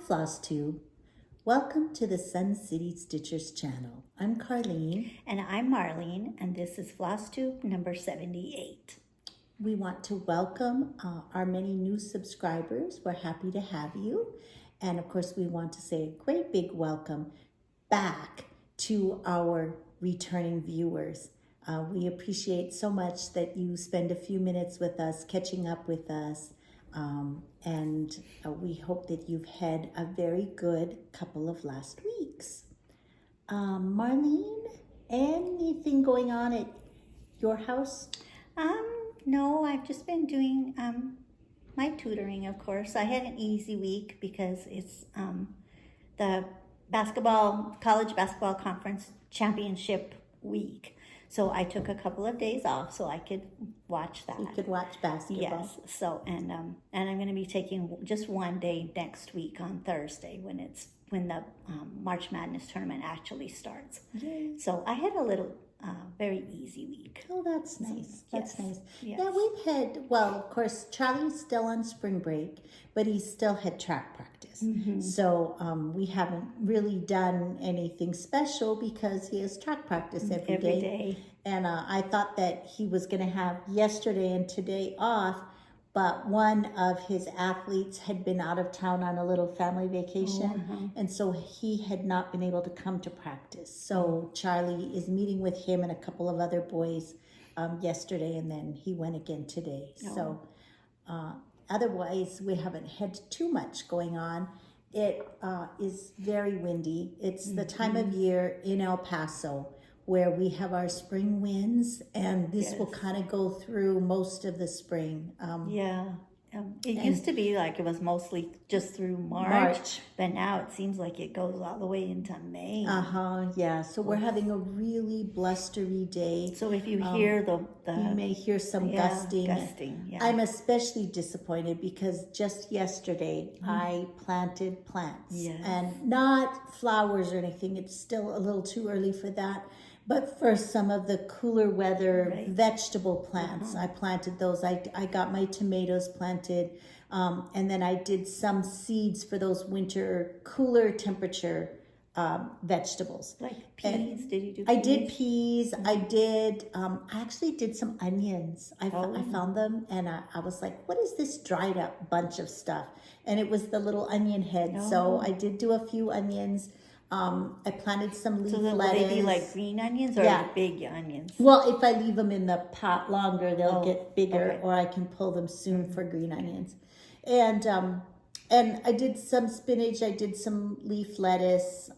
Flosstube. Welcome to the Sun City Stitchers channel. I'm Carlene. And I'm Marlene, and this is Flosstube number 78. We want to welcome our many new subscribers. We're happy to have you. And of course, we want to say a great big welcome back to our returning viewers. We appreciate so much that you spend a few minutes with us, catching up with us. And we hope that you've had a very good couple of last weeks. Marlene, anything going on at your house? No, I've just been doing my tutoring, of course. I had an easy week because it's the college basketball conference championship week. So I took a couple of days off so I could watch that. You could watch basketball. Yes. So and I'm going to be taking just one day next week on Thursday when the March Madness tournament actually starts. Yay. So I had a little very easy week. Oh, that's nice. That's nice. Yes. Yeah, we've had, well, of course, Charlie's still on spring break, but he still had track practice. Mm-hmm. So we haven't really done anything special because he has track practice every day. And I thought that he was going to have yesterday and today off, but one of his athletes had been out of town on a little family vacation, and so he had not been able to come to practice. So Charlie is meeting with him and a couple of other boys yesterday, and then he went again today. So otherwise, we haven't had too much going on. It is very windy. It's the time of year in El Paso where we have our spring winds, and this will kind of go through most of the spring. It used to be like it was mostly just through March, but now it seems like it goes all the way into May. Yeah. So we're having a really blustery day. So if you hear you may hear some gusting. Yeah. I'm especially disappointed because just yesterday I planted plants, and not flowers or anything. It's still a little too early for that. But for some of the cooler weather vegetable plants, I planted those. I got my tomatoes planted, and then I did some seeds for those winter cooler temperature vegetables. Like peas? Did you do peas? I did peas. I did, I actually did some onions. I found them, and I was like, what is this dried up bunch of stuff? And it was the little onion head. So I did do a few onions. I planted some leaf lettuce. Will they be like green onions or big onions? Well, if I leave them in the pot longer, they'll get bigger, or I can pull them soon for green onions. And I did some spinach. I did some leaf lettuce,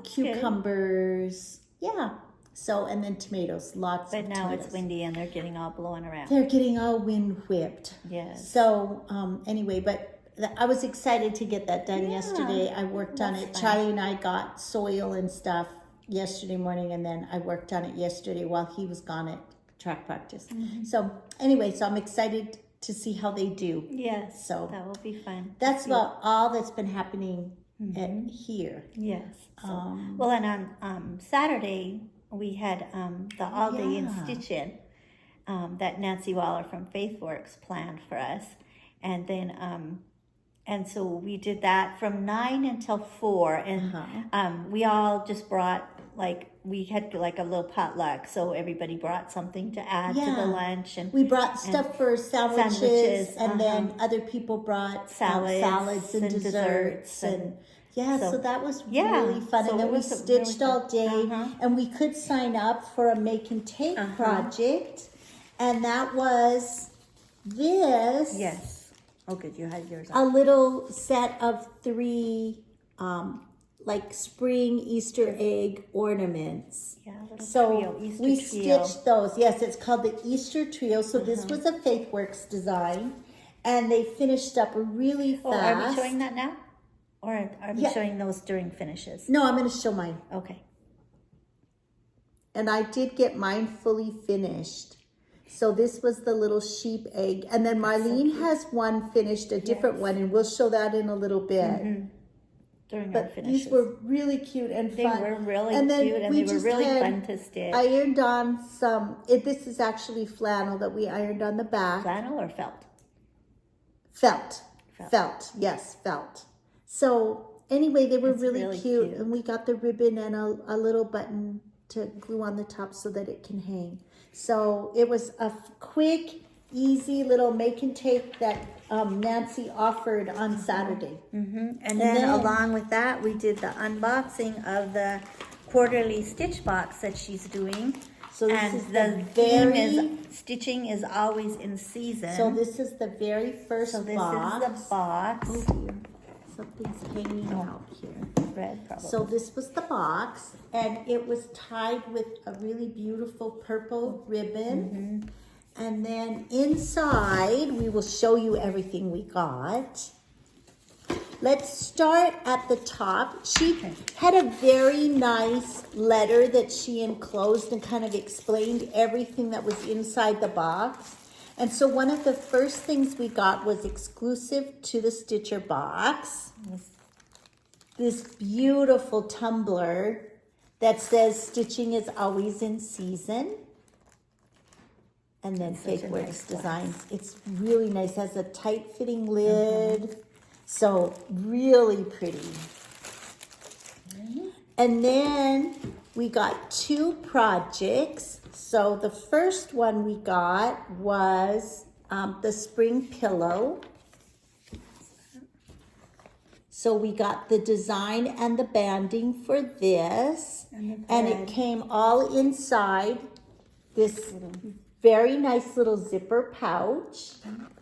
cucumbers. Good. Yeah. So, and then tomatoes, lots of tomatoes. But now it's windy and they're getting all blown around. They're getting all wind whipped. Yes. So, anyway, but I was excited to get that done yesterday. I worked on it. Fun. Charlie and I got soil and stuff yesterday morning, and then I worked on it yesterday while he was gone at track practice. So anyway, so I'm excited to see how they do. Yes, so that will be fun. That's about all that's been happening here. Yes. So, well, and on Saturday, we had the all-day in Stitch-In that Nancy Wahler from Faithwurks planned for us. And then... And so we did that from 9 until 4, and we all just brought, we had like a little potluck, so everybody brought something to add to the lunch. And we brought stuff for sandwiches and then other people brought salads and desserts. And so that was really fun. So and then we stitched all day, and we could sign up for a make and take project, and that was this. Yes. Oh, good. You had yours. A little set of 3, spring Easter egg ornaments. Yeah, a little trio, Easter we trio. Stitched those. Yes, it's called the Easter Trio. So this was a Faithwurks design, and they finished up really fast. Are we showing that now? Or are we showing those during finishes? No, I'm going to show mine. Okay. And I did get mine fully finished. So this was the little sheep egg. And then Marlene has one finished, a different one, and we'll show that in a little bit. During our finishes. These were really cute and fun. They were really cute, and they were really fun to stitch. Ironed on some, this is actually flannel that we ironed on the back. Flannel or felt? Felt. Yes, felt. So anyway, they were It's really, really cute, cute. and we got the ribbon and a little button to glue on the top so that it can hang. So it was a quick, easy little make and take that Nancy offered on Saturday. And then along with that, we did the unboxing of the Quarterly Stitchbox that she's doing. So this and is the the theme very. is stitching is always in season. So this is the very first So this box. is the box. Oh dear, something's hanging out here. Red, probably. So this was the box, and it was tied with a really beautiful purple ribbon. And then inside, we will show you everything we got. Let's start at the top. She had a very nice letter that she enclosed and kind of explained everything that was inside the box. And so one of the first things we got was exclusive to the Stitcher box. This beautiful tumbler that says stitching is always in season. And then Faithwurks Designs. It's really nice. It has a tight fitting lid. So really pretty. And then we got 2 projects. So the first one we got was the spring pillow. So we got the design and the banding for this. And it came all inside this very nice little zipper pouch,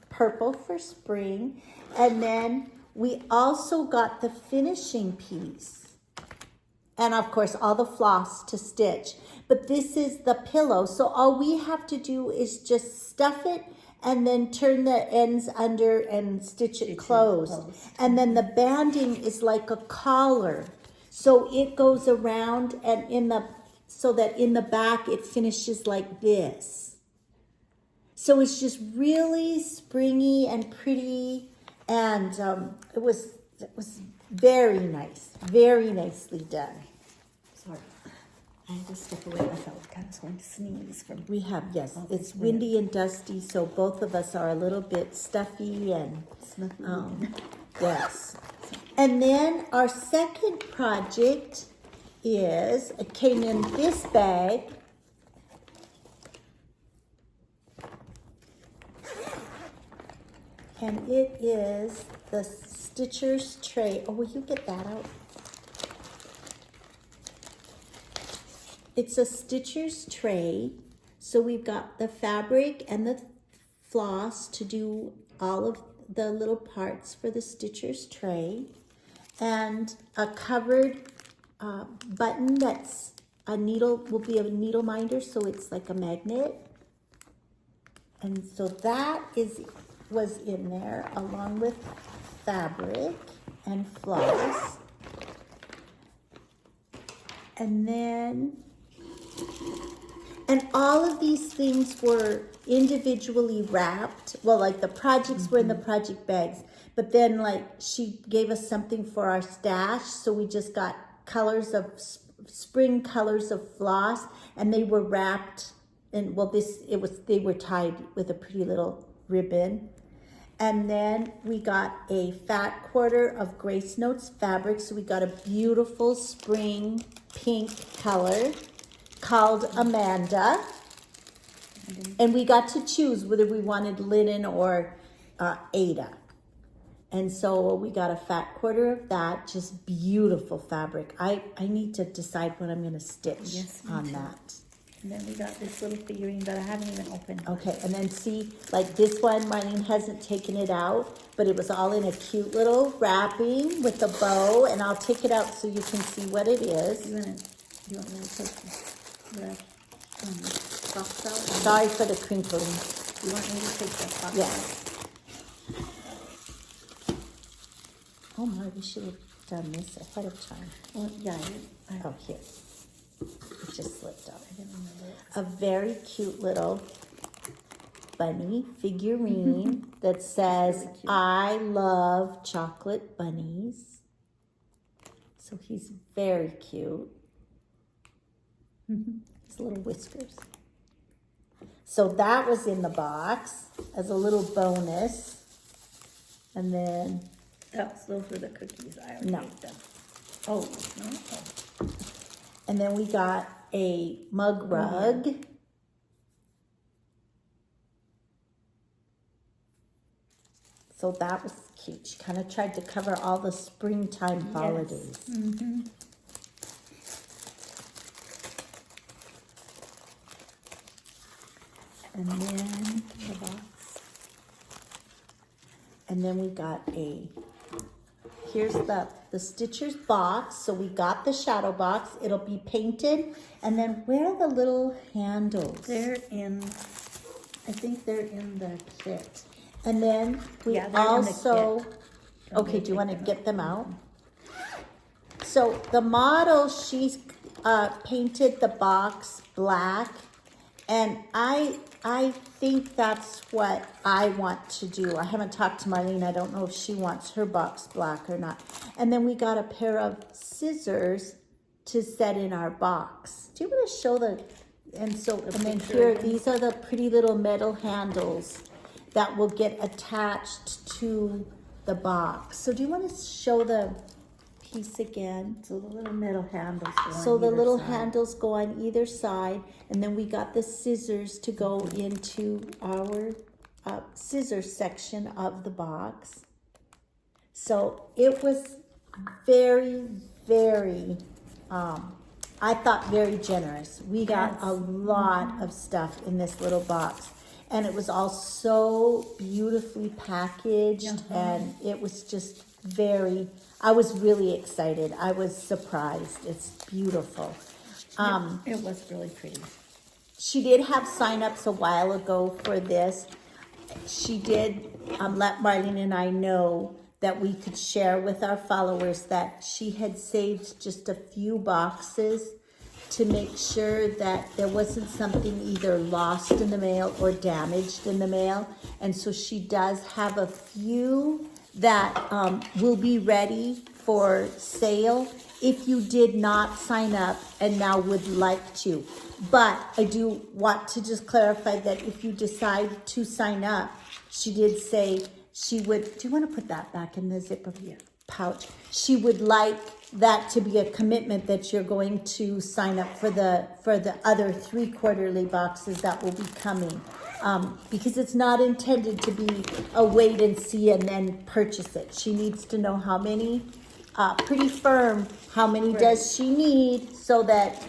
purple for spring. And then we also got the finishing piece. And of course, all the floss to stitch. But this is the pillow. So all we have to do is just stuff it and then turn the ends under and stitch it closed. And then the banding is like a collar. So it goes around and so that in the back it finishes like this. So it's just really springy and pretty, and it was very nice, very nicely done. Sorry, I had to step away. I felt kind of going to sneeze from. We have, yes, it's windy and dusty, so both of us are a little bit stuffy and yes. And then our second project it came in this bag. And it is the Stitcher's tray. Oh, will you get that out? It's a Stitcher's tray. So we've got the fabric and the floss to do all of the little parts for the Stitcher's tray. And a covered button that's a needle, will be a needle minder, so it's like a magnet. And so that was in there along with fabric and floss. And then, and all of these things were individually wrapped. Well, like the projects were in the project bags, but then like she gave us something for our stash. So we just got colors of, spring colors of floss, and they were wrapped in, well, they were tied with a pretty little ribbon. And then we got a fat quarter of Grace Notes fabric. So we got a beautiful spring pink color called Amanda. And we got to choose whether we wanted linen or Ada. And so we got a fat quarter of that, just beautiful fabric. I need to decide what I'm going to stitch on that. And then we got this little figurine that I haven't even opened. Okay, and then see, like this one, Marlene hasn't taken it out, but it was all in a cute little wrapping with a bow, and I'll take it out so you can see what it is. You want me to take the box out? Sorry for the crinkling. You want me to take the box out? Yes. Oh my, we should have done this ahead of time. Well, yeah. Oh, here. It just slipped out. I didn't remember it. A very cute little bunny figurine that says, I love chocolate bunnies. So he's very cute. His little whiskers. So that was in the box as a little bonus. And then Those were the cookies. I already No. ate them. Oh, no. Oh. And then we got a mug rug. So that was cute. She kind of tried to cover all the springtime holidays. Yes. Mm-hmm. And then the box. And then we got here's the Stitcher's box. So we got the shadow box. It'll be painted. And then where are the little handles? I think they're in the kit. And then we also, okay, do you want to get them out? So the model, she's painted the box black, and I think that's what I want to do. I haven't talked to Marlene. I don't know if she wants her box black or not. And then we got a pair of scissors to set in our box. Do you want to show and then here, these are the pretty little metal handles that will get attached to the box. So do you want to show the piece again? So the little metal handles go So the little handles go on either side, and then we got the scissors to go into our scissor section of the box. So it was very, very, I thought very generous. We got a lot of stuff in this little box. And it was all so beautifully packaged, and it was just I was really excited. I was surprised. It's beautiful. It was really pretty. She did have sign-ups a while ago for this. She did let Marlene and I know that we could share with our followers that she had saved just a few boxes to make sure that there wasn't something either lost in the mail or damaged in the mail. And so she does have a few that will be ready for sale if you did not sign up and now would like to. But I do want to just clarify that if you decide to sign up, she did say she would, do you want to put that back in the zipper pouch? She would like that to be a commitment that you're going to sign up for the other 3 quarterly boxes that will be coming, because it's not intended to be a wait and see and then purchase it. She needs to know how many, pretty firm, how many does she need so that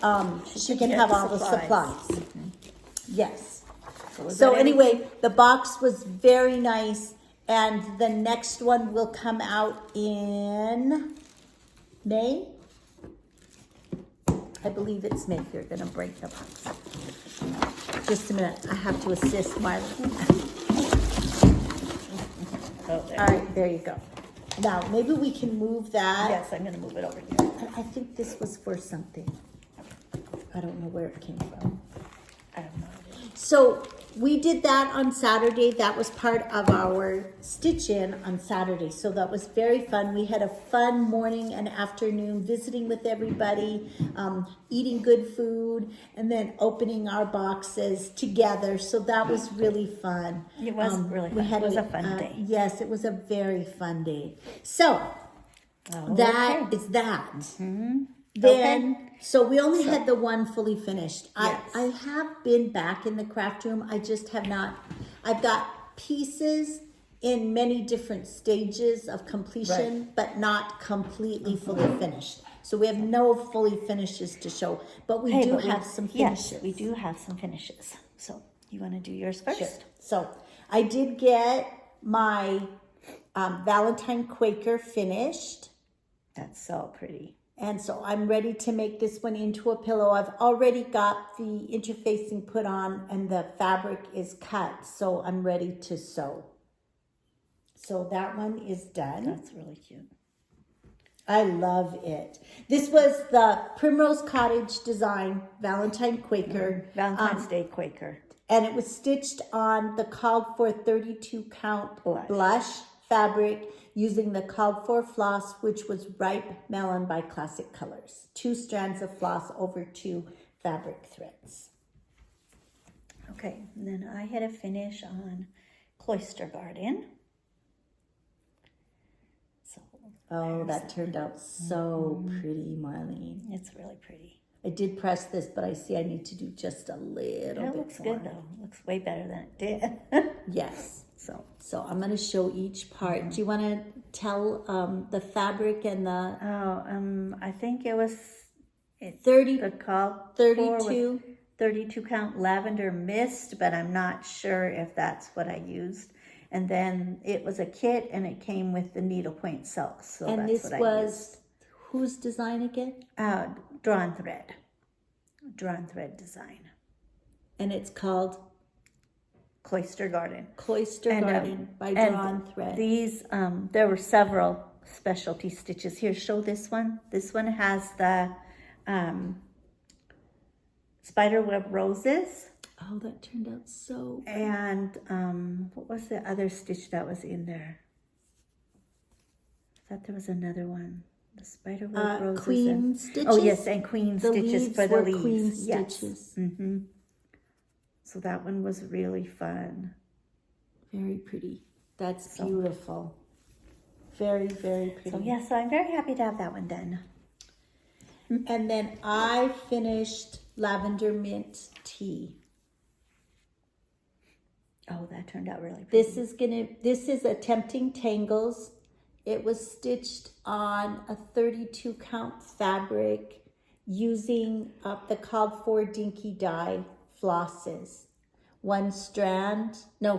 she can have all the supplies. Yes. So anyway, the box was very nice, and the next one will come out in May. I believe it's May. You're going to break the box. Just a minute. I have to assist Marlene. All right, there you go. Now, maybe we can move that. Yes, I'm going to move it over here. I think this was for something. I don't know where it came from. I have no idea. So we did that on Saturday. That was part of our stitch-in on Saturday. So that was very fun. We had a fun morning and afternoon visiting with everybody, eating good food, and then opening our boxes together. So that was really fun. It was really fun. It was a fun day. Yes, it was a very fun day. So that is that. Mm-hmm. Then, so we only had the one fully finished. Yes. I have been back in the craft room. I just have not. I've got pieces in many different stages of completion, but not completely fully finished. So we have no fully finishes to show, but we do have some finishes. Yes, we do have some finishes. So you want to do yours first? Sure. So I did get my Valentine Quaker finished. That's so pretty. And so I'm ready to make this one into a pillow. I've already got the interfacing put on and the fabric is cut. So I'm ready to sew. So that one is done. That's really cute. I love it. This was the Primrose Cottage design, Valentine Quaker. Valentine's Day Quaker. And it was stitched on the called for 32 count blush fabric using the called for floss, which was Ripe Melon by Classic Colors. 2 strands of floss over 2 fabric threads. Okay, and then I had a finish on Cloister Garden. Oh, that turned out so pretty, Marlene. It's really pretty. I did press this, but I see I need to do just a little bit It looks more. good though. It looks way better than it did. Yes. So I'm going to show each part. Do you want to tell the fabric and the... I think it was 30, the call 32. 32 count lavender mist, but I'm not sure if that's what I used. And then it was a kit, and it came with the needlepoint silk. So And that's this what was I used. whose design again? Drawn thread design. And it's called Cloister Garden. Garden by Drawn Thread. These, there were several specialty stitches. Here, show this one. This one has the spiderweb roses. Oh, that turned out so good. And what was the other stitch that was in there? I thought there was another one. The spiderweb roses. Queen stitches. Oh, yes, and queen stitches for the leaves. Queen yes. stitches. Mm-hmm. So that one was really fun. Very pretty. That's beautiful. Very, very pretty. So I'm very happy to have that one done. And then I finished Lavender Mint Tea. Oh, that turned out really pretty. This is Attempting Tangles. It was stitched on a 32 count fabric using the called for dinky dye flosses.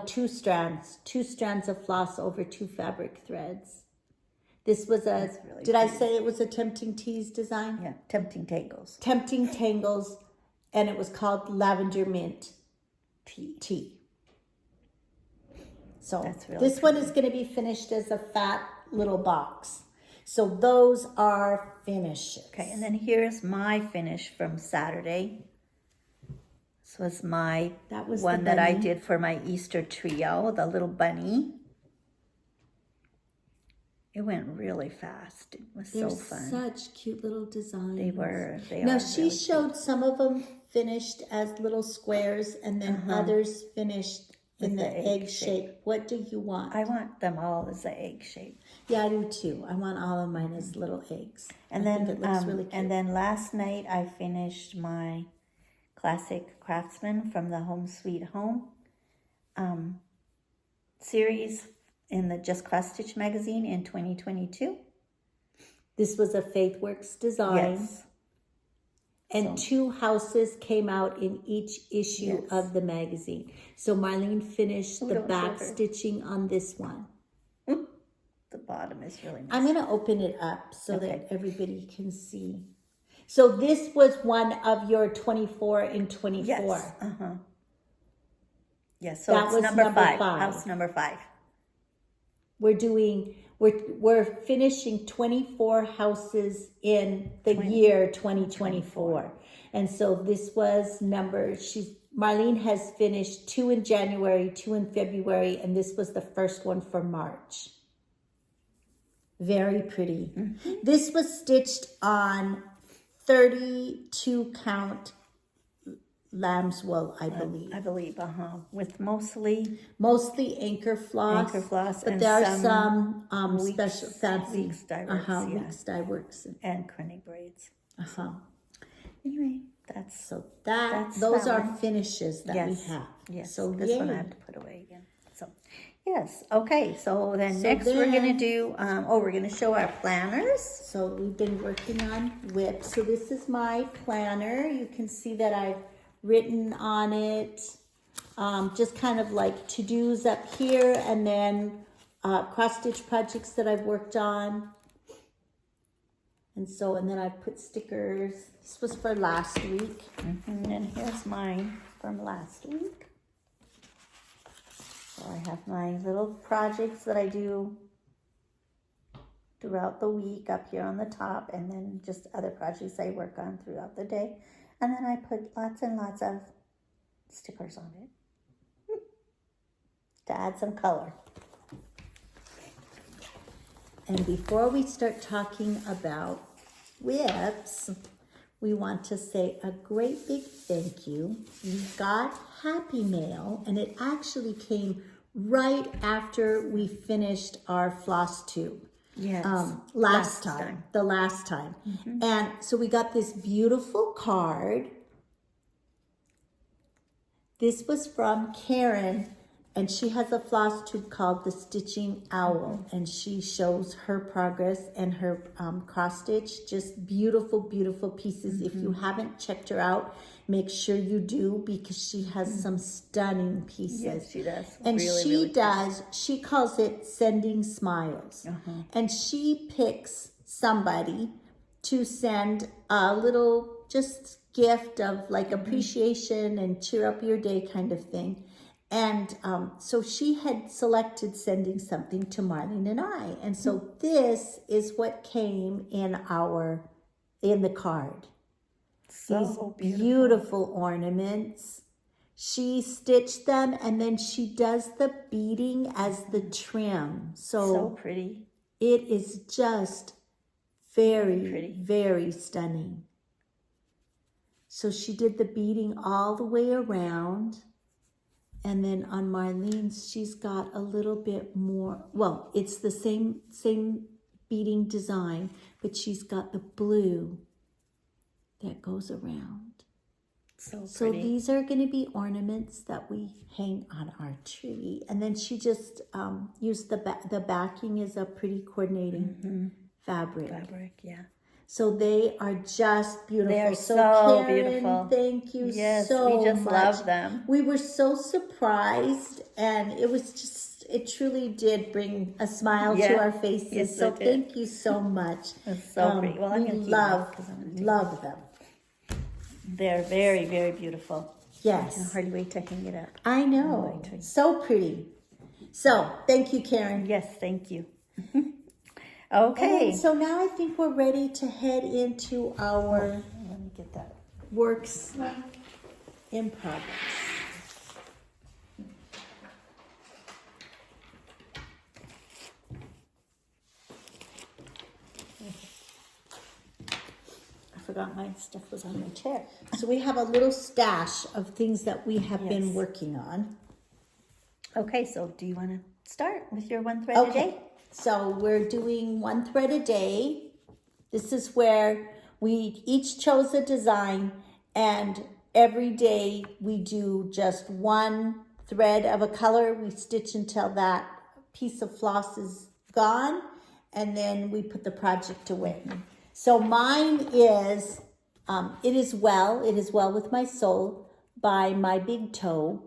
Two strands of floss over 2 fabric threads. This was did I say it was a Tempting Teas design? Yeah, Tempting Tangles. Tempting Tangles, and it was called Lavender Mint Tea. So this one is going to be finished as a fat little box. So those are finishes. Okay, and then here's my finish from Saturday. This was my one that I did for my Easter trio, the little bunny. It went really fast. It was so fun. Such cute little designs. They were. Now she showed some of them finished as little squares, and then others finished in the egg shape. What do you want? I want them all as an egg shape. Yeah, I do too. I want all of mine as little eggs. And then it looks really cute. And then last night I finished my Classic Craftsman from the Home Sweet Home series in the Just Cross Stitch magazine in 2022. This was a Faithwurks design. Yes. And 2 houses came out in each issue of the magazine. So Marlene finished the back stitching on this one. The bottom is really nice. I'm going to open it up so that everybody can see. So this was one of your 24 and 24. Yes. Yes, so that was number 5. House number 5. We're finishing 24 houses in the year 2024. And so this was Marlene has finished 2 in January, 2 in February, and this was the first one for March. Very pretty. Mm-hmm. This was stitched on 32 count lamb's wool, I believe. With mostly anchor floss. But and there are some special fancy weeks dye works, weeks dye works and Krennig braids. Anyway, that's those are finishes that we have. Yes. So this one I have to put away again. So yes. Okay. So then next we're gonna do we're gonna show our planners. So we've been working on WIP. So this is my planner. You can see that I've written on it just kind of like to-dos up here, and then cross-stitch projects that I've worked on. And then I put stickers. This was for last week. And here's mine from last week. So I have my little projects that I do throughout the week up here on the top, and then just other projects I work on throughout the day. And then I put lots and lots of stickers on it to add some color. And before we start talking about WIPs, we want to say a great big thank you. We got Happy Mail, and it actually came right after we finished our Flosstube. Yes. Last time. The last time. Mm-hmm. And so we got this beautiful card. This was from Karen, and she has a floss tube called the Stitching Owl, and she shows her progress and her cross stitch. Just beautiful, beautiful pieces. If you haven't checked her out, make sure you do, because she has some stunning pieces. Yes, she does. And really she calls it Sending Smiles. And she picks somebody to send a little just gift of like appreciation and cheer up your day kind of thing. And so she had selected sending something to Marlene and I. And so this is what came in the card. So These beautiful ornaments. She stitched them, and then she does the beading as the trim. So pretty. It is just very, pretty. very stunning. So she did the beading all the way around. And then on Marlene's, she's got a little bit more. Well, it's the same beading design, but she's got the blue that goes around. So pretty. So these are going to be ornaments that we hang on our tree. And then she just used the backing is a pretty coordinating fabric. Yeah. So they are just beautiful. They are so so Karen, beautiful. Thank you so much. We just love them. We were so surprised, and it truly did bring a smile to our faces. Yes, so thank you so much. It's so pretty. Well, I'm we going to love them. They're very, very beautiful. Yes. I can hardly wait to hang it up. I know. So pretty. So thank you, Karen. Yes, thank you. Okay. And so now I think we're ready to head into our Let me get that. works in progress. I forgot my stuff was on my chair. So we have a little stash of things that we have been working on. Okay, so do you want to start with your one thread a day? So we're doing one thread a day. This is where we each chose a design, and every day we do just one thread of a color. We stitch until that piece of floss is gone, and then we put the project away. So mine is It Is Well With My Soul by My Big Toe.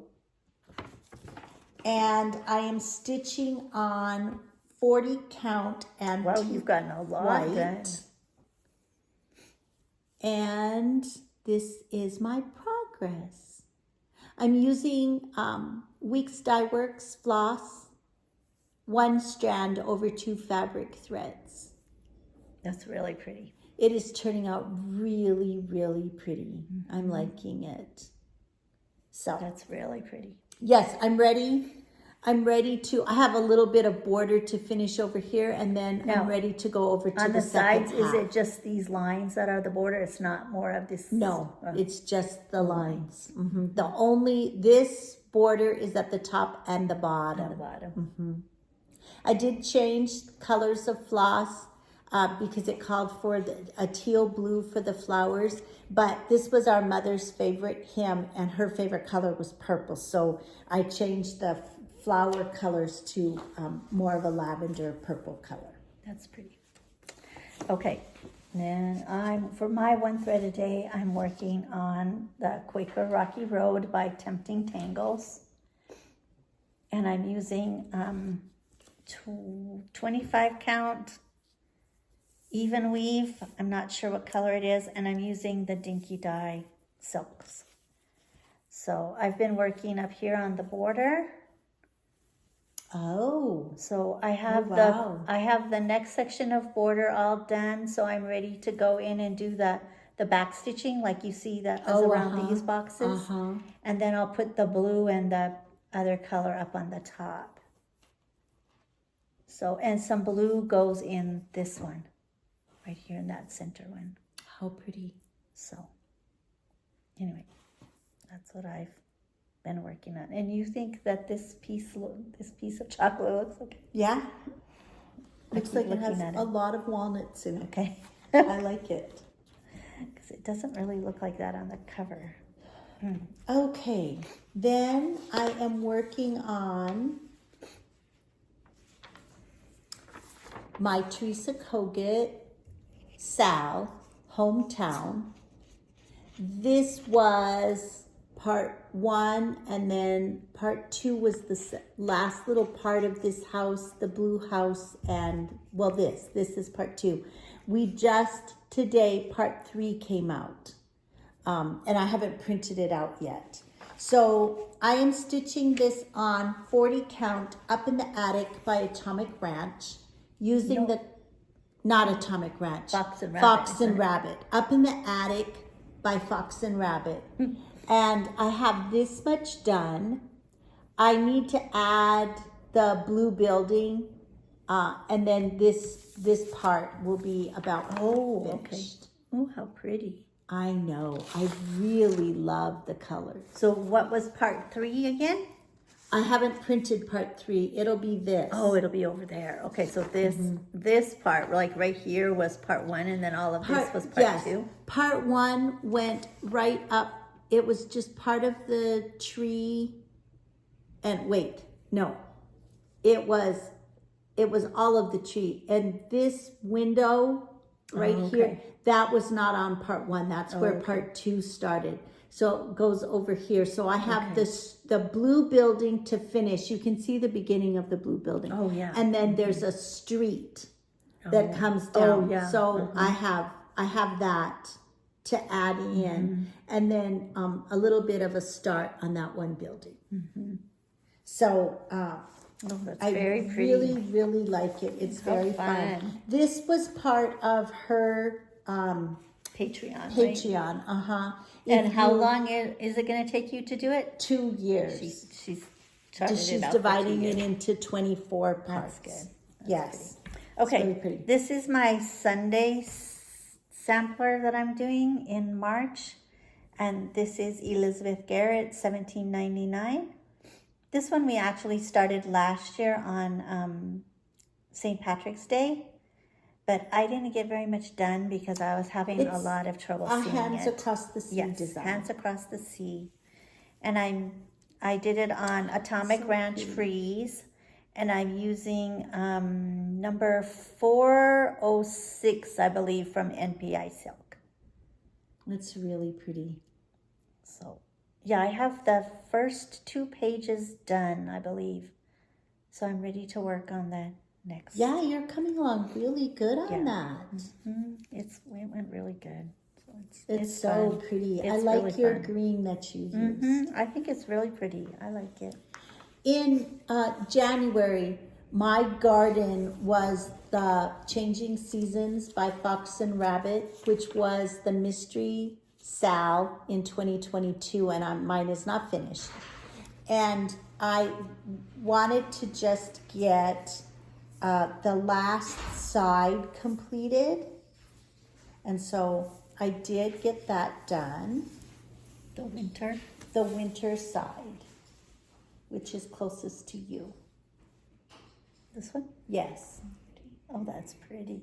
And I am stitching on 40 count and Well, you've gotten a lot done. And this is my progress. I'm using Weeks Dye Works floss, 1 strand over 2 fabric threads. That's really pretty. It is turning out really, really pretty. I'm liking it. So that's really pretty. Yes, I'm ready. I have a little bit of border to finish over here, and then I'm ready to go over to on the sides. second half. Is it just these lines that are the border? It's not more of this? No, it's just the lines. This border is at the top and the bottom. I did change colors of floss because it called for a teal blue for the flowers, but this was our mother's favorite hymn, and her favorite color was purple, so I changed the flower colors to more of a lavender purple color. That's pretty. Okay, then for my one thread a day, I'm working on the Quaker Rocky Road by Tempting Tangles, and I'm using 25 count even weave. I'm not sure what color it is, and I'm using the Dinky Dye silks. So I've been working up here on the border. Oh, so I have the next section of border all done, so I'm ready to go in and do the back stitching like you see that around these boxes. And then I'll put the blue and the other color up on the top. So, and some blue goes in this one, right here in that center one. How pretty. So, anyway, that's what I've been working on. And you think that this piece of chocolate looks okay? Yeah. Looks like it has a lot of walnuts in it. Okay. I like it. Because it doesn't really look like that on the cover. Okay, then I am working on my Teresa Kogut Sal Hometown. This was part 1, and then part 2 was the last little part of this house, the blue house, and well, this is part 2. We just today, part 3 came out, and I haven't printed it out yet. So I am stitching this on 40 count up in the attic by Atomic Ranch using not Atomic Ranch. Fox and Rabbit. Fox and Rabbit. Up in the attic by Fox and Rabbit. And I have this much done. I need to add the blue building, and then this part will be about finished. Oh, how pretty. I know. I really love the colors. So what was part 3 again? I haven't printed part 3. It'll be this. Oh, it'll be over there. Okay, so this part, like right here, was part 1, and then all of this was part 2? Part 1 went right up. It was just part of the tree. And wait, no. It was all of the tree. And this window right here, that was not on part 1. That's where part 2 started. So it goes over here. So I have the blue building to finish. You can see the beginning of the blue building. Oh, yeah. And then there's a street that comes down. Oh, yeah. So I have that to add in. And then a little bit of a start on that one building. So that's very pretty. really, really like it. It's very fun. This was part of her Patreon, right? And how long is it going to take you to do it? 2 years. She's dividing it into 24 parts. That's good. Yes. Okay. It's really pretty. This is my Sunday sampler that I'm doing in March, and this is Elizabeth Garrett, $17.99. This one we actually started last year on St. Patrick's Day. But I didn't get very much done because I was having a lot of trouble seeing it. Hands Across the Sea design. Hands Across the Sea. And I did it on Atomic Ranch Freeze. And I'm using number 406, I believe, from NPI Silk. It's really pretty. So, yeah, I have the first 2 pages done, I believe. So I'm ready to work on that next. Yeah, you're coming along really good on that. It went really good. So it's so fun. Pretty. It's I like really your fun. Green that you use. I think it's really pretty. I like it. In January, my garden was the Changing Seasons by Fox and Rabbit, which was the Mystery Sal in 2022, and mine is not finished. And I wanted to just get the last side completed, and so I did get that done. The winter side, which is closest to you. This one? Yes. Oh, that's pretty.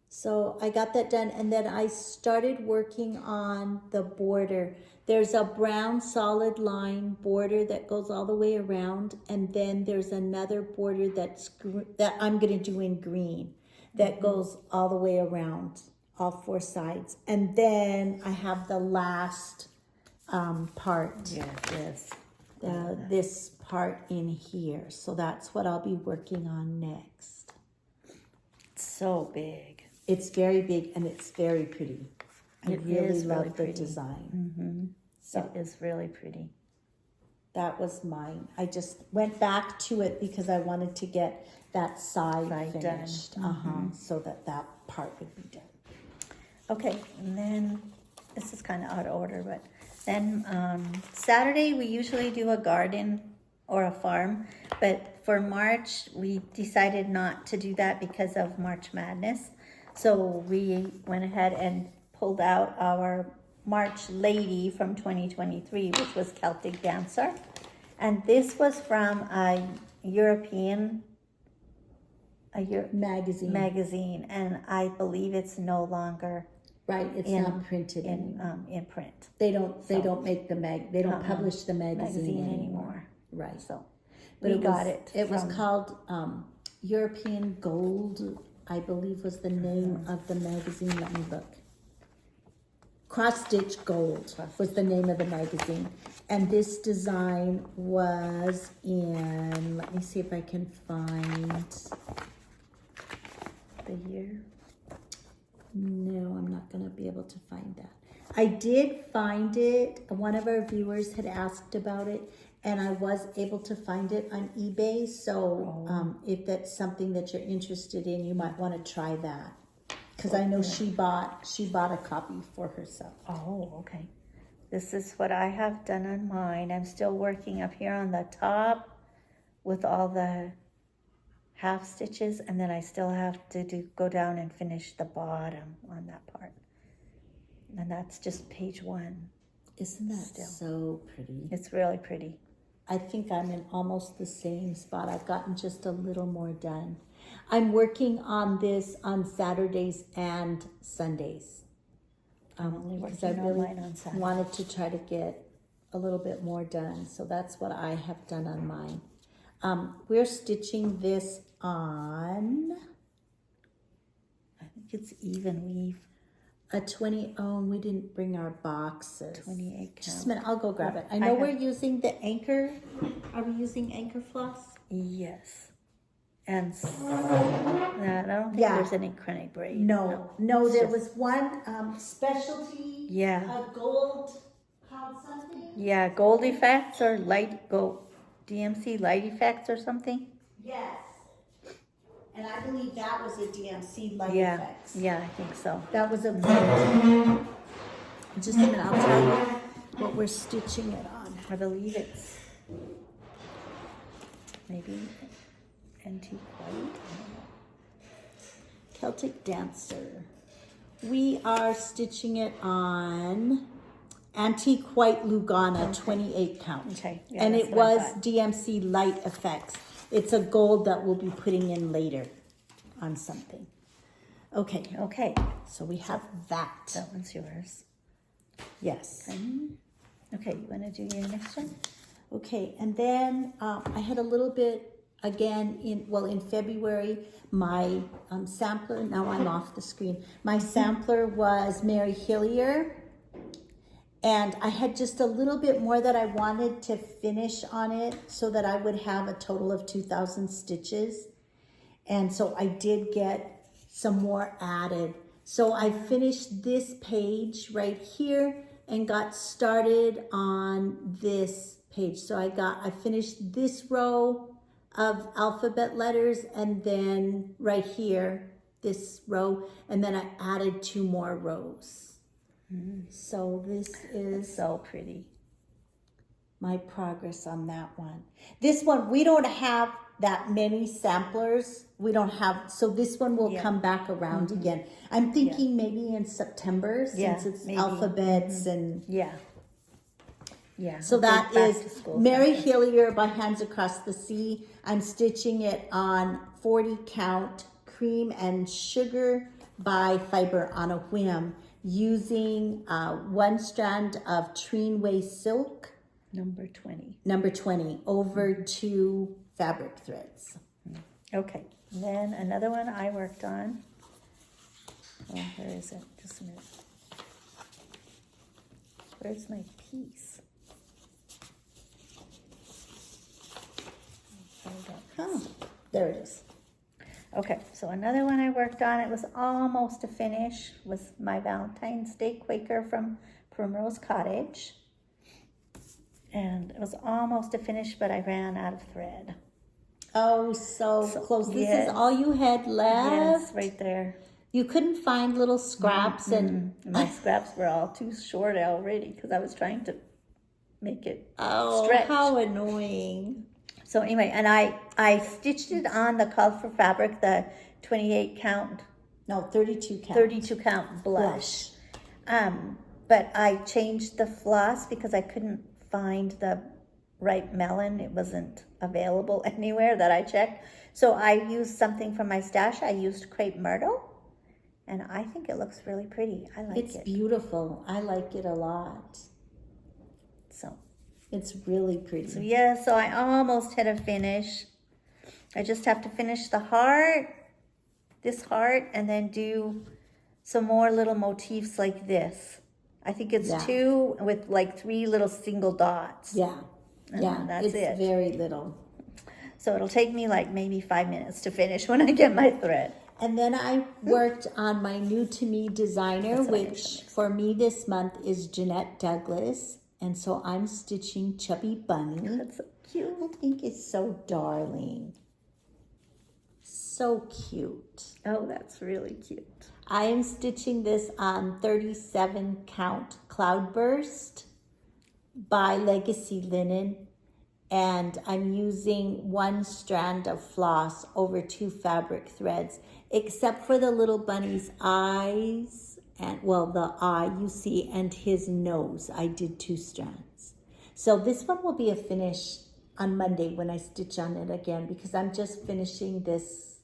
So I got that done, and then I started working on the border. There's a brown solid line border that goes all the way around, and then there's another border that I'm going to do in green that goes all the way around all 4 sides. And then I have the last part. This part in here. So that's what I'll be working on next. It's so big. It's very big and it's very pretty. I really love the design. So it is really pretty. That was mine. I just went back to it because I wanted to get that side finished. So that part would be done. Okay, and then this is kind of out of order, but then Saturday we usually do a garden or a farm, but for March we decided not to do that because of March Madness. So we went ahead and pulled out our March Lady from 2023, which was Celtic Dancer. And this was from a European a magazine, and I believe it's no longer right. It's not printed in print. They don't make they don't publish the magazine anymore. Right. So but we got it. It was called European Gold, I believe was the name of the magazine. Let me look. Cross Stitch Gold was the name of the magazine. And this design was in, let me see if I can find the year. No, I'm not going to be able to find that. I did find it. One of our viewers had asked about it, and I was able to find it on eBay. So if that's something that you're interested in, you might want to try that. Because I know she bought a copy for herself. Oh, okay. This is what I have done on mine. I'm still working up here on the top with all the half stitches, and then I still have to go down and finish the bottom on that part. And that's just page 1. Isn't that so pretty? It's really pretty. I think I'm in almost the same spot. I've gotten just a little more done. I'm working on this on Saturdays and Sundays. Because I really wanted to try to get a little bit more done. So that's what I have done on mine. We're stitching this on, I think it's even weave. A 20, we didn't bring our boxes. 28 count. Just a minute, I'll go grab it. I know we're using the anchor. Are we using anchor floss? Yes. And I don't think there's any chronic braid. No, there was one specialty. Yeah. A gold, called something? Yeah, gold effects or light gold, DMC light effects or something. Yes. And I believe that was a DMC light effects. Yeah, I think so. That was a gold. Just a minute, I'll tell you what we're stitching it on. I believe it's maybe antique white. Celtic Dancer. We are stitching it on antique white Lugana, 28 count. Okay. Yeah, and it was DMC light effects. It's a gold that we'll be putting in later on something. Okay. Okay. So we have that. That one's yours. Yes. Okay, you want to do your next one? Okay, and then I had a little bit, again, in February, my sampler, now I'm off the screen. My sampler was Mary Hillier. And I had just a little bit more that I wanted to finish on it so that I would have a total of 2,000 stitches. And so I did get some more added. So I finished this page right here and got started on this page. So I finished this row of alphabet letters, and then right here, this row, and then I added 2 more rows. So this is so pretty. My progress on that one. This one, we don't have that many samplers. We don't have, so this one will come back around again. I'm thinking maybe in September, since it's alphabets and... Yeah. So that is Mary Hillier by Hands Across the Sea. I'm stitching it on 40 count Cream and Sugar by Fiber on a Whim, using 1 strand of Treenway silk, number 20, over 2 fabric threads. Okay, and then another one I worked on. Well, where is it? Just a minute. Where's my piece? Oh, there it is. Okay, so another one I worked on, it was almost a finish, was my Valentine's Day Quaker from Primrose Cottage. And it was almost a finish, but I ran out of thread. Oh, so close. This is all you had left? Yes, right there. You couldn't find little scraps and... My scraps were all too short already because I was trying to make it Oh, stretch. how annoying. So anyway, and I stitched it on the call for fabric, the 28 count. No, 32 count. 32 count blush. But I changed the floss because I couldn't find the right melon. It wasn't available anywhere that I checked. So I used something from my stash. I used crepe myrtle, and I think it looks really pretty. I like it. It's beautiful. I like it a lot. So it's really pretty. So yeah, so I almost hit a finish. I just have to finish the heart, this heart, and then do some more little motifs like this. I think it's 2 with like 3 little single dots. Yeah. Yeah, that's it. It's very little. So it'll take me like maybe 5 minutes to finish when I get my thread. And then I worked on my new to me designer, which for me this month is Jeannette Douglas. And so I'm stitching Chubby Bunny. That's so cute. I think it's so darling. So cute. Oh, that's really cute. I am stitching this on 37 count Cloudburst by Legacy Linen. And I'm using 1 strand of floss over 2 fabric threads, except for the little bunny's eyes and, well, the eye you see and his nose. I did 2 strands. So this one will be a finish on Monday when I stitch on it again, because I'm just finishing this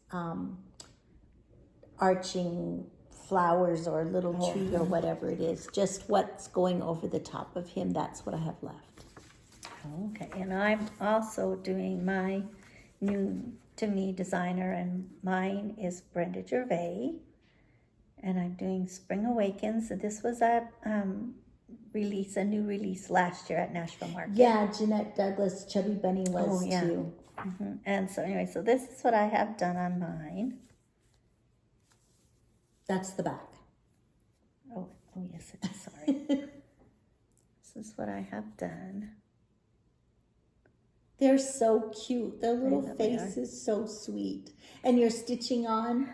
arching flowers or little tree or whatever it is. Just what's going over the top of him. That's what I have left. Okay, and I'm also doing my new to me designer, and mine is Brenda Gervais, and I'm doing Spring Awakens. So this was a new release last year at Nashville Market. Yeah, Jeannette Douglas Chubby Bunny was too. Mm-hmm. And so anyway, so this is what I have done on mine. That's the back. Oh yes, it is. Sorry. This is what I have done. They're so cute. Their little face is so sweet. And you're stitching on?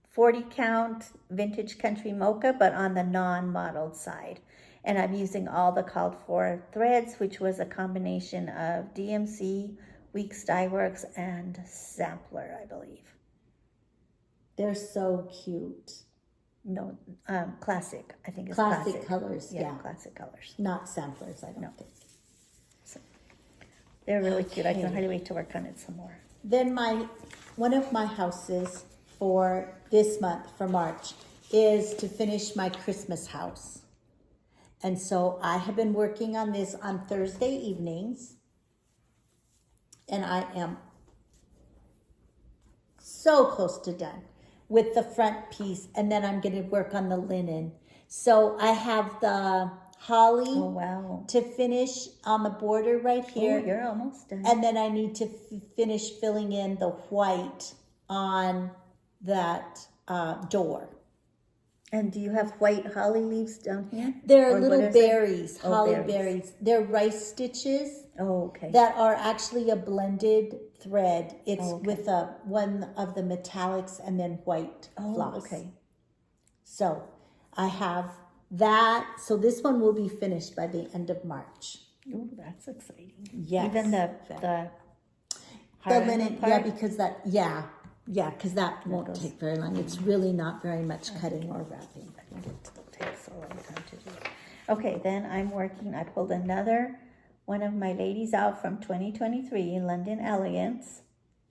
40 count vintage country mocha, but on the non-modeled side. And I'm using all the called for threads, which was a combination of DMC, Weeks Dye Works, and Sampler, I believe. They're so cute. No, classic. I think it's classic colors. Yeah, classic colors. Not samplers, I don't think. So, they're really cute. I can hardly wait to work on it some more. Then one of my houses for this month, for March, is to finish my Christmas house. And so I have been working on this on Thursday evenings. And I am so close to done with the front piece. And then I'm going to work on the linen. So I have the holly to finish on the border right here. Oh, you're almost done. And then I need to finish filling in the white on that door. And do you have white holly leaves down here? They're little berries, holly berries. They're rice stitches. Oh, okay. That are actually a blended thread. It's with one of the metallics and then white floss. Okay. So I have that. So this one will be finished by the end of March. Oh, that's exciting. Yes. Even the linen, part? Because that won't take very long. It's really not very much cutting or wrapping. I think it still takes a long time to do. Okay, then I pulled another one of my ladies out from 2023, London Elegance.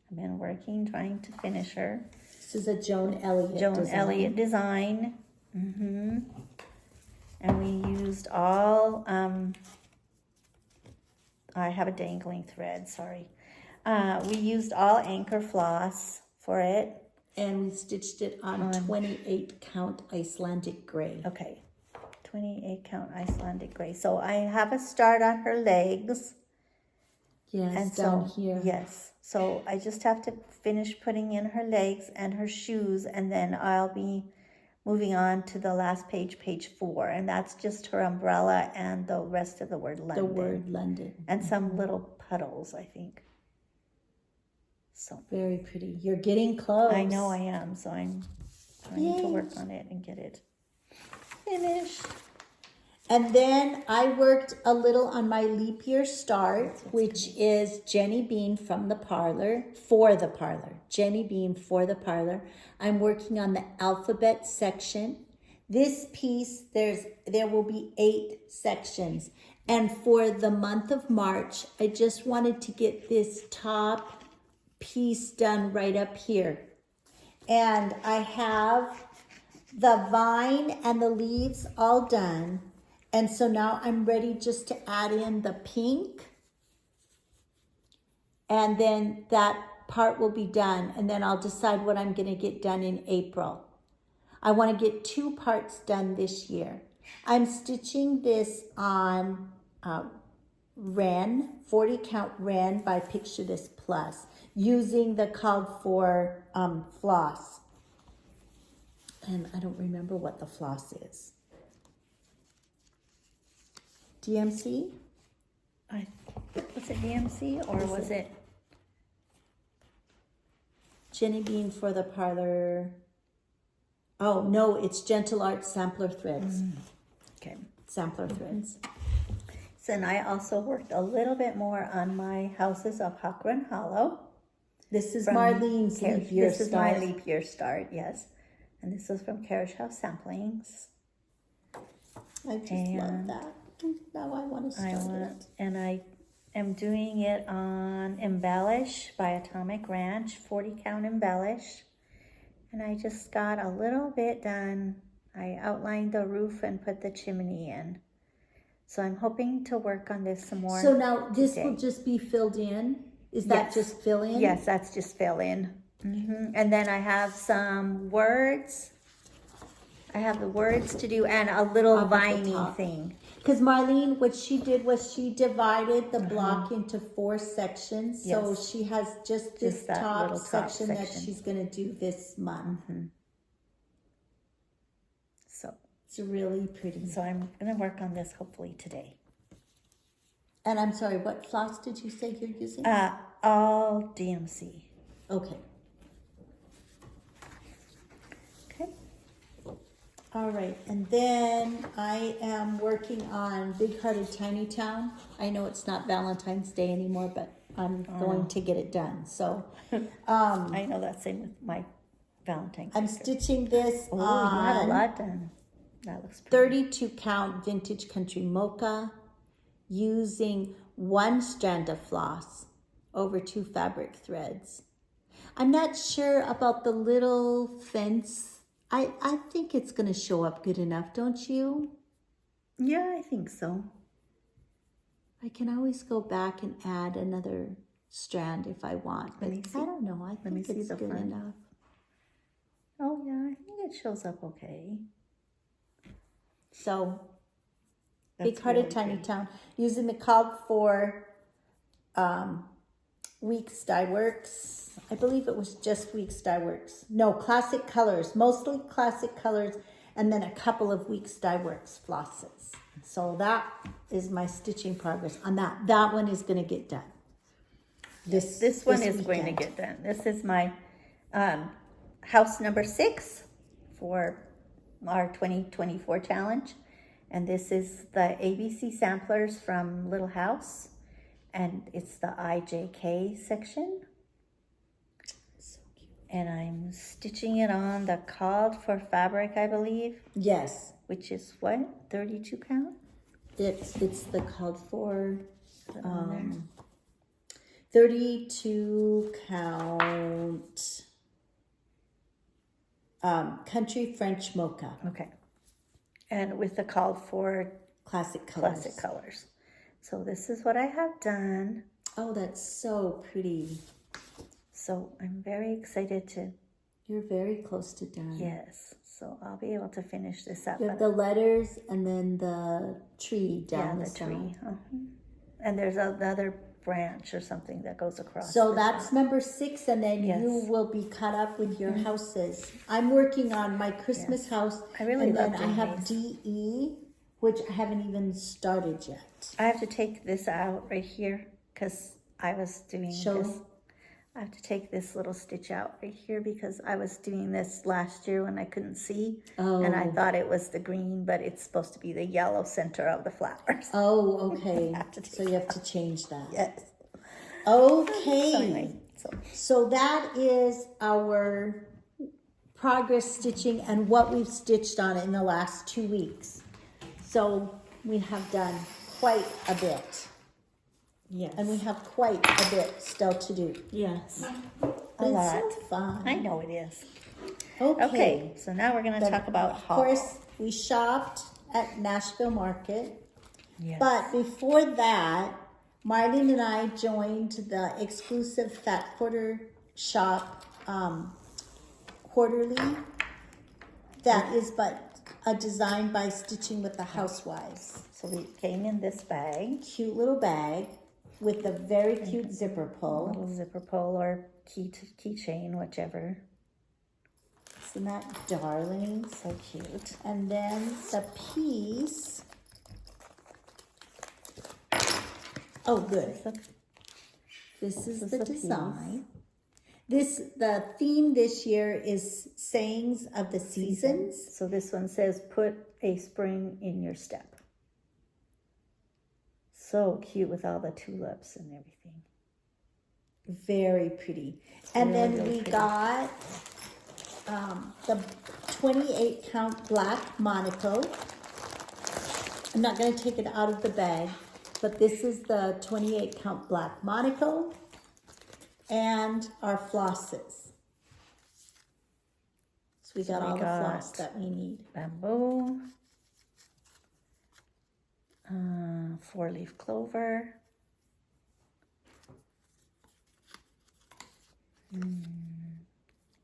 I've been working, trying to finish her. This is a Joan Elliott design. Mm-hmm. And we used all, I have a dangling thread, sorry. We used all anchor floss for it. And we stitched it on 28 count Icelandic gray. Okay, 28 count Icelandic gray. So I have a start on her legs. Yes, and down here. Yes, so I just have to finish putting in her legs and her shoes, and then I'll be moving on to the last page, page 4, and that's just her umbrella and the rest of the word London. The word London. And some little puddles, I think. So very pretty. You're getting close. I know I am, so I'm trying to work on it and get it finished. And then I worked a little on my leap year start, which is Jenny Bean from the parlor, for the parlor. Jenny Bean for the parlor. I'm working on the alphabet section. This piece, there will be 8 sections. And for the month of March, I just wanted to get this top piece done right up here. And I have the vine and the leaves all done. And so now I'm ready just to add in the pink. And then that part will be done. And then I'll decide what I'm going to get done in April. I want to get 2 parts done this year. I'm stitching this on Ren, 40 count Ren by Picture This Plus, using the called for floss. And I don't remember what the floss is. DMC? Was it DMC or was it? Jenny Bean for the Parlor. Oh, no, it's Gentle Art Sampler Threads. Okay. Sampler Threads. So then I also worked a little bit more on my Houses of Hakron Hollow. This is Marlene's Leap Year Start. This is my Leap Year Start, yes. And this is from Carriage House Samplings. I just love that. Now I want to start it. And I am doing it on Embellish by Atomic Ranch, 40 count Embellish. And I just got a little bit done. I outlined the roof and put the chimney in. So I'm hoping to work on this some more. So now this will just be filled in? Is that just fill in? Yes, that's just fill in. And then I have some words. I have the words to do and a little viney thing. Because Marlene, what she did was she divided the block into 4 sections. Yes. So she has just this top section that she's going to do this month. So it's really pretty. So I'm going to work on this hopefully today. And I'm sorry, what floss did you say you're using? All DMC. Okay. Okay. All right, and then I am working on Big Hearted Tiny Town. I know it's not Valentine's Day anymore, but I'm going to get it done. So, I know that same with my Valentine. I'm stitching this you on have a lot done. That looks pretty. 32 count Vintage Country Mocha, using 1 strand of floss over 2 fabric threads. I'm not sure about the little fence. I think it's going to show up good enough, don't you? Yeah, I think so. I can always go back and add another strand if I want, but I don't know. I think it's good enough. Oh, yeah, I think it shows up okay. So, Big Hearted Tiny Town, using the called for Weeks Dye Works. I believe it was just Weeks Dye Works. No, Classic Colors, mostly Classic Colors, and then a couple of Weeks Dye Works flosses. So that is my stitching progress on that. That one is going to get done. This one is going to get done. This is my house number 6 for our 2024 challenge. And this is the ABC samplers from Little House. And it's the IJK section. So cute. And I'm stitching it on the called for fabric, I believe. Yes. Which is what? 32 count? It's the called for 32 count Country French Mocha. Okay. And with the called for Classic Colors. Classic Colors. So this is what I have done. Oh, that's so pretty. So I'm very excited to... You're very close to done. Yes. So I'll be able to finish this up. You have the letters and then the tree down the tree. And there's another branch or something that goes across. So that's number 6, and then you will be caught up with your houses. I'm working on my Christmas house. I really love I have DE, which I haven't even started yet. I have to take this out right here because I was doing this. I have to take this little stitch out right here because I was doing this last year when I couldn't see. Oh. And I thought it was the green, but it's supposed to be the yellow center of the flowers. Oh, okay. So you have to change that. Yes. Okay. So that is our progress stitching and what we've stitched on it in the last 2 weeks. So we have done quite a bit. Yes. And we have quite a bit still to do. Yes. But A lot. It's so fun. I know it is. Okay. Okay, so now we're going to talk about Of haul. course, we shopped at Nashville Market. Yes. But before that, Marlene and I joined the exclusive Fat Quarter Shop Quarterly. That is but a design by Stitching with the Housewives. So we came in this bag. Cute little bag with a very cute zipper pull. Little zipper pull or keychain, whichever. Isn't that darling? So cute. And then the piece. Oh, good. This is the design. The theme this year is sayings of the seasons. So this one says, put a spring in your step. So cute with all the tulips and everything. Very pretty. And Really, then really we pretty. got the 28 count black Monaco. I'm not going to take it out of the bag, but this is the 28 count black Monaco and our flosses. So we got all the floss that we need. Bamboo. 4-leaf clover.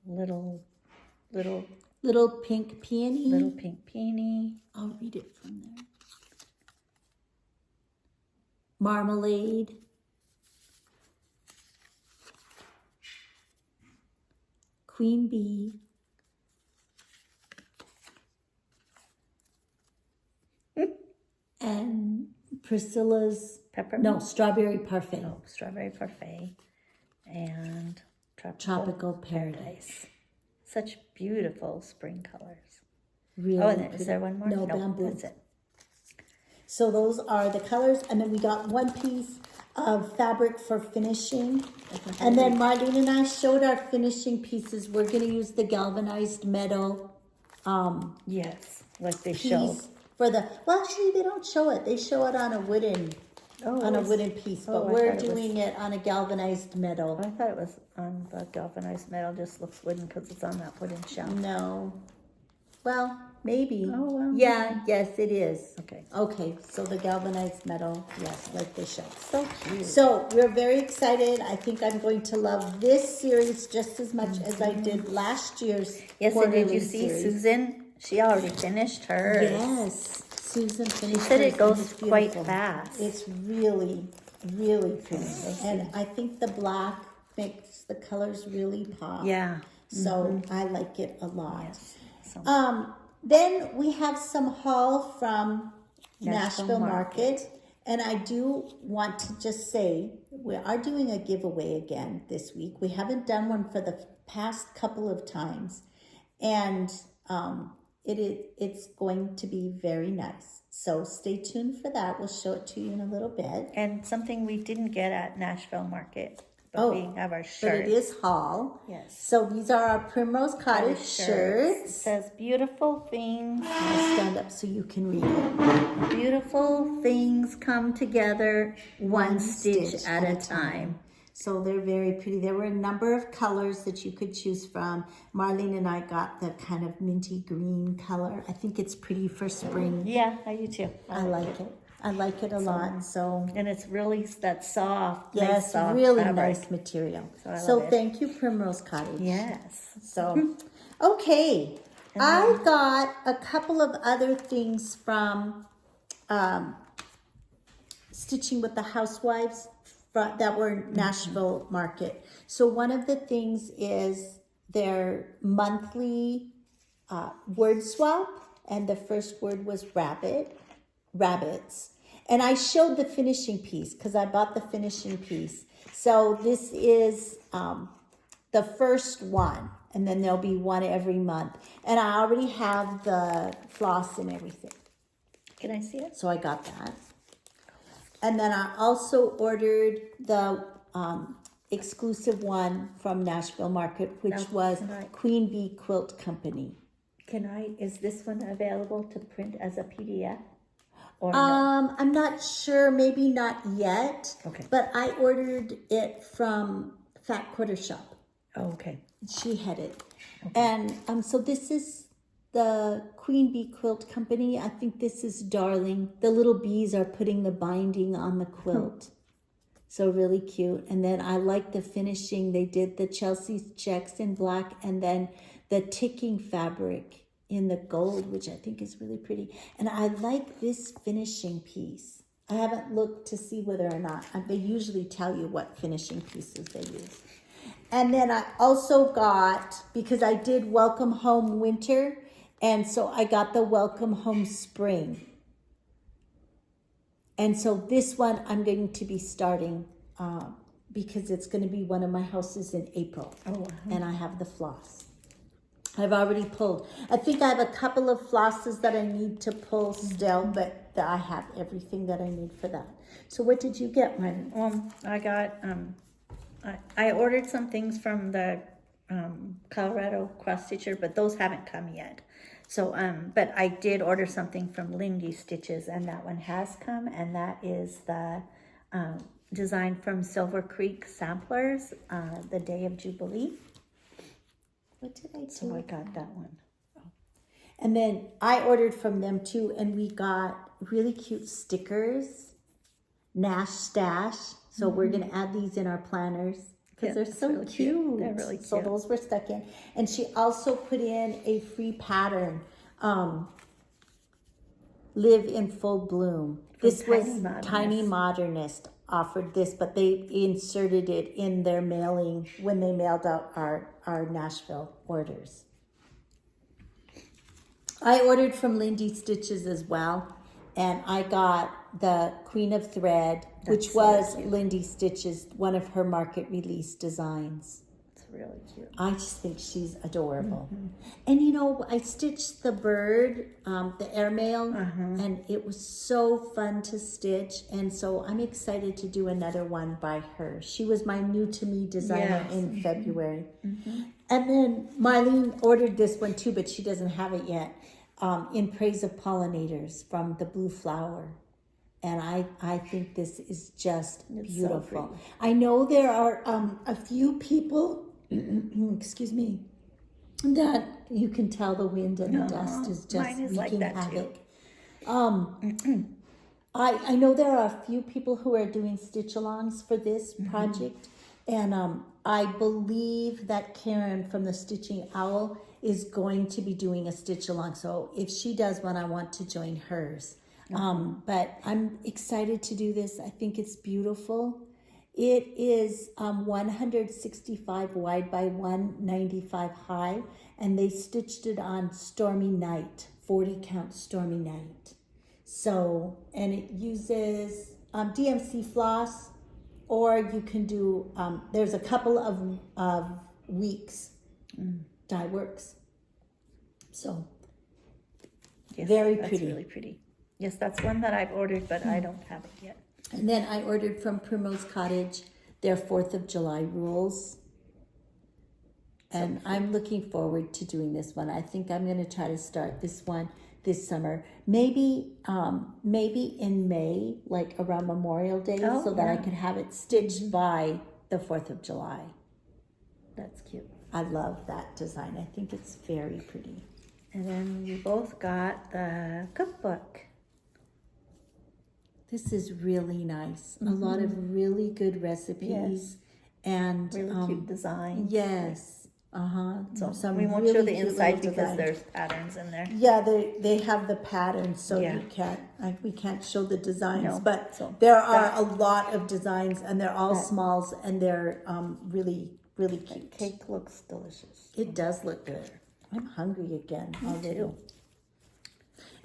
Little Pink peony. little pink peony. I'll read it from there. Marmalade. Queen bee. And Priscilla's Peppermint. strawberry parfait. No, strawberry parfait. And Tropical paradise. Such beautiful spring colors. Really Oh, and then, pretty. is there one more? No, bamboo. That's it. So those are the colors, and then we got one piece of fabric for finishing. And then Marlene and I showed our finishing pieces. We're going to use the galvanized metal Yes, like they piece show. for the. Well, actually, they don't show it. They show it on a wooden piece, but we're doing it on a galvanized metal. I thought it was on the galvanized metal. Just looks wooden because it's on that wooden shelf. No. Well, maybe. Oh, well. Yeah, yes, it is. Okay. Okay, so the galvanized metal, yes, like the show. So cute. So we're very excited. I think I'm going to love this series just as much as I did last year's. Yes, and did you quarterly see series. Susan? She already finished hers. Yes, Susan finished. She said hers, it goes and it's quite beautiful. fast. It's really, really pretty, and I think the black makes the colors really pop. Yeah. So I like it a lot. Yes. So, Then we have some haul from Nashville Market. Market. And I do want to just say, we are doing a giveaway again this week. We haven't done one for the past couple of times. And it's going to be very nice. So stay tuned for that. We'll show it to you in a little bit. and something we didn't get at Nashville Market, but we have our But shirt. it is haul. Yes. So these are our Primrose Cottage It shirts. says beautiful things. I'll stand up so you can read it. Beautiful things come together one stitch stitch at a time. So they're very pretty. There were a number of colors that you could choose from. Marlene and I got the kind of minty green color. I think it's pretty for spring. Yeah, I do too. I like it. I like it a lot. So And it's really that soft, nice yes, soft really fabric. nice material. So I So love it. thank you, Primrose Cottage. Yes. So, okay. I got a couple of other things from Stitching with the Housewives that were Nashville Market. So one of the things is their monthly word swap, and the first word was rabbits. And I showed the finishing piece because I bought the finishing piece. So this is the first one, and then there'll be one every month. And I already have the floss and everything. Can I see it? So I got that. And then I also ordered the exclusive one from Nashville Market, which was Queen Bee Quilt Company. Is this one available to print as a PDF? Or no? I'm not sure. Maybe not yet. Okay. But I ordered it from Fat Quarter Shop. Oh, okay. She had it. Okay. And so this is the Queen Bee Quilt Company. I think this is Darling. The little bees are putting the binding on the quilt. So really cute. And then I like the finishing. They did the Chelsea's checks in black and then the ticking fabric in the gold, which I think is really pretty. And I like this finishing piece. I haven't looked to see whether or not. They usually tell you what finishing pieces they use. And then I also got, because I did Welcome Home Winter, and so I got the Welcome Home Spring. And so this one I'm going to be starting because it's going to be one of my houses in April. Oh, wow. And I have the floss. I've already pulled. I think I have a couple of flosses that I need to pull still, but I have everything that I need for that. So what did you get, Martin? I got, I ordered some things from the Colorado Cross Stitcher, but those haven't come yet. So, but I did order something from Lindy Stitches, and that one has come, and that is the design from Silver Creek Samplers, the Day of Jubilee. What did I do? So I got that one. And then I ordered from them too, and we got really cute stickers, Nash Stash. So we're going to add these in our planners because they're so really cute. They're really cute. So those were stuck in. And she also put in a free pattern, Live in Full Bloom. This was Tiny Modernist offered this, but they inserted it in their mailing when they mailed out our Nashville orders. I ordered from Lindy Stitches as well, and I got the Queen of Thread, which was Lindy Stitches, one of her market release designs. It's really cute. I just think she's adorable. And you know, I stitched the bird, the airmail, and it was so fun to stitch. And so I'm excited to do another one by her. She was my new to me designer in February. And then Marlene ordered this one too, but she doesn't have it yet. In Praise of Pollinators from the Blue Flower. And I think this is just beautiful. So I know there are a few people, excuse me, that you can tell the wind and the dust is just wreaking havoc. I know there are a few people who are doing stitch-alongs for this project. And I believe that Karen from the Stitching Owl is going to be doing a stitch-along. So if she does one, I want to join hers. But I'm excited to do this. I think it's beautiful. It is 165 wide by 195 high, and they stitched it on Stormy Night, 40 count Stormy Night. So, and it uses DMC floss, or you can do, there's a couple of weeks dye works. So, very pretty. That's really pretty. Yes, that's one that I've ordered, but I don't have it yet. And then I ordered from Primrose Cottage their 4th of July rules. And I'm looking forward to doing this one. I think I'm going to try to start this one this summer. Maybe in May, like around Memorial Day, so that I could have it stitched by the 4th of July. That's cute. I love that design. I think it's very pretty. And then we both got the cookbook. This is really nice. A lot of really good recipes and really cute designs. Yes. So we won't show the inside because there's patterns in there. Yeah, they have the patterns, so we can't show the designs. But there are a lot of designs, and they're all smalls, and they're really, really cute. The cake looks delicious. It does look good. I'm hungry again already. Too.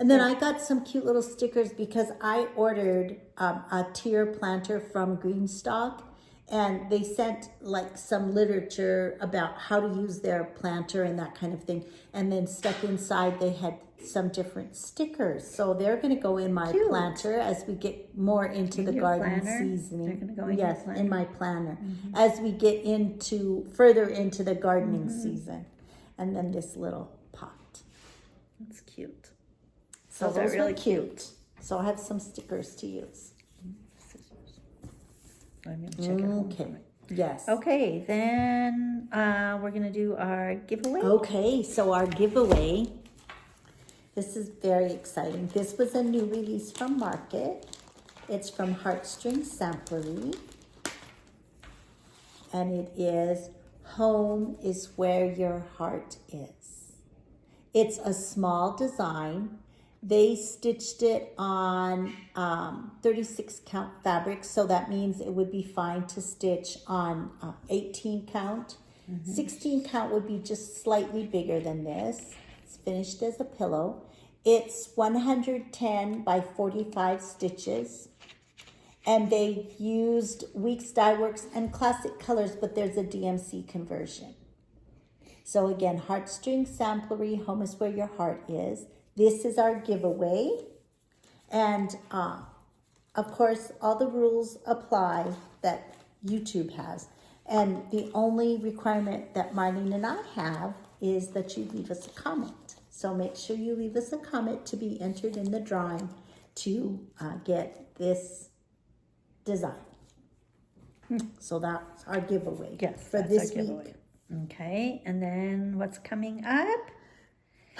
And then I got some cute little stickers because I ordered a tier planter from Greenstock, and they sent like some literature about how to use their planter and that kind of thing. And then stuck inside, they had some different stickers. So they're going to go in my planter as we get more into the garden seasoning. They're going to go in your planner. In my planner as we get further into the gardening season. And then this little pot. That's cute. So those are really cute. So I have some stickers to use. Let me check it home. Okay. Yes. Okay, then we're going to do our giveaway. Okay, so our giveaway, this is very exciting. This was a new release from Market. It's from Heartstring Samplery. And it is Home is Where Your Heart Is. It's a small design. They stitched it on 36 count fabric, so that means it would be fine to stitch on 18 count. 16 count would be just slightly bigger than this. It's finished as a pillow. It's 110 by 45 stitches. And they used Weeks Dye Works and Classic Colors, but there's a DMC conversion. So again, Heartstring Samplery, Home is Where Your Heart Is. This is our giveaway. And of course, all the rules apply that YouTube has. And the only requirement that Marlene and I have is that you leave us a comment. So make sure you leave us a comment to be entered in the drawing to get this design. So that's our giveaway for this week. Okay, and then what's coming up?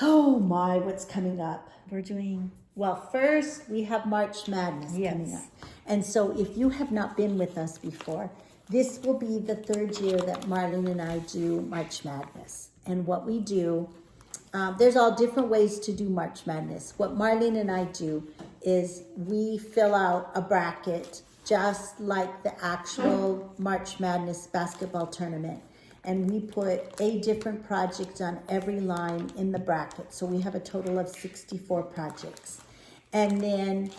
Oh my, what's coming up? We're doing... Well, first we have March Madness coming up. And so if you have not been with us before, this will be the third year that Marlene and I do March Madness. And what we do, there's all different ways to do March Madness. What Marlene and I do is we fill out a bracket just like the actual March Madness basketball tournament. And we put a different project on every line in the bracket. So we have a total of 64 projects. And then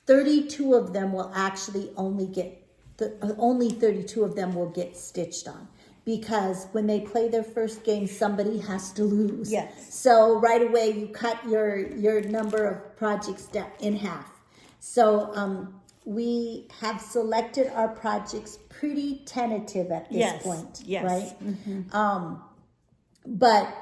32 of them will actually only 32 of them will get stitched on. Because when they play their first game, somebody has to lose. Yes. So right away you cut your number of projects down in half. So we have selected our projects pretty tentative at this point, right? Mm-hmm. But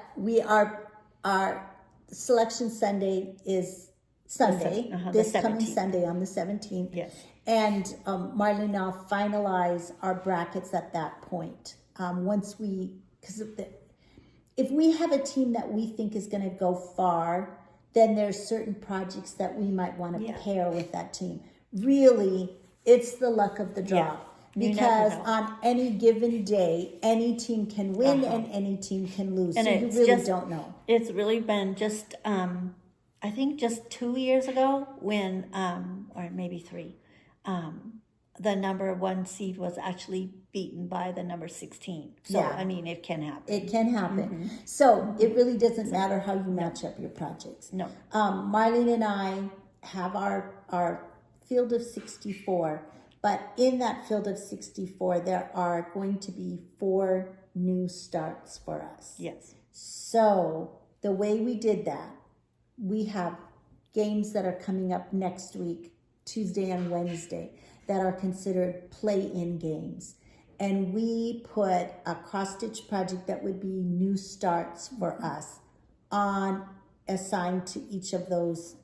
our selection Sunday is Sunday, this coming Sunday on the 17th. Yes. And Marlene and I'll finalize our brackets at that point. Because if we have a team that we think is going to go far, then there's certain projects that we might want to pair with that team. Really, it's the luck of the draw. Because on any given day, any team can win and any team can lose. And so you really don't know. It's really been just, I think just 2 years ago when, or maybe 3, the number 1 seed was actually beaten by the number 16. So, I mean, it can happen. It can happen. So it really doesn't matter how you match up your projects. No. Marlene and I have our field of 64, but in that field of 64 there are going to be 4 new starts for us. Yes. So the way we did that, we have games that are coming up next week, Tuesday and Wednesday, that are considered play-in games. And we put a cross-stitch project that would be new starts for us assigned to each of those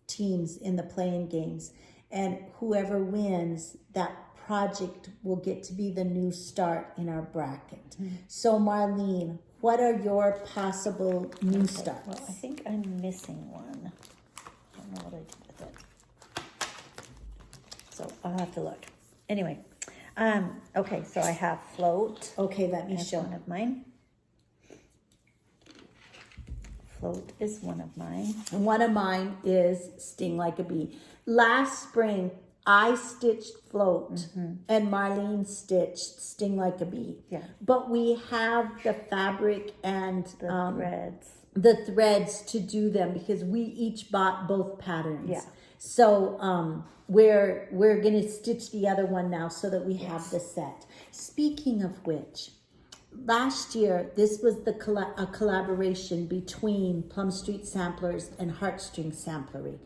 teams in the play-in games. And whoever wins, that project will get to be the new start in our bracket. So Marlene, what are your possible new starts? Well, I think I'm missing one. I don't know what I did with it. So I'll have to look. Anyway, okay, so I have Float. Okay, let me show. One of mine. Float is one of mine. And one of mine is Sting Like a Bee. Last spring, I stitched Float and Marlene stitched Sting Like a Bee. Yeah. But we have the fabric and the threads to do them because we each bought both patterns. Yeah. So we're going to stitch the other one now so that we have the set. Speaking of which, last year, this was a collaboration between Plum Street Samplers and Heartstring Samplery.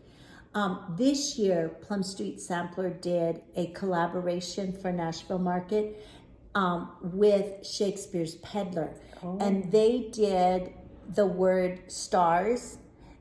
This year, Plum Street Sampler did a collaboration for Nashville Market with Shakespeare's Peddler. Oh. And they did the word stars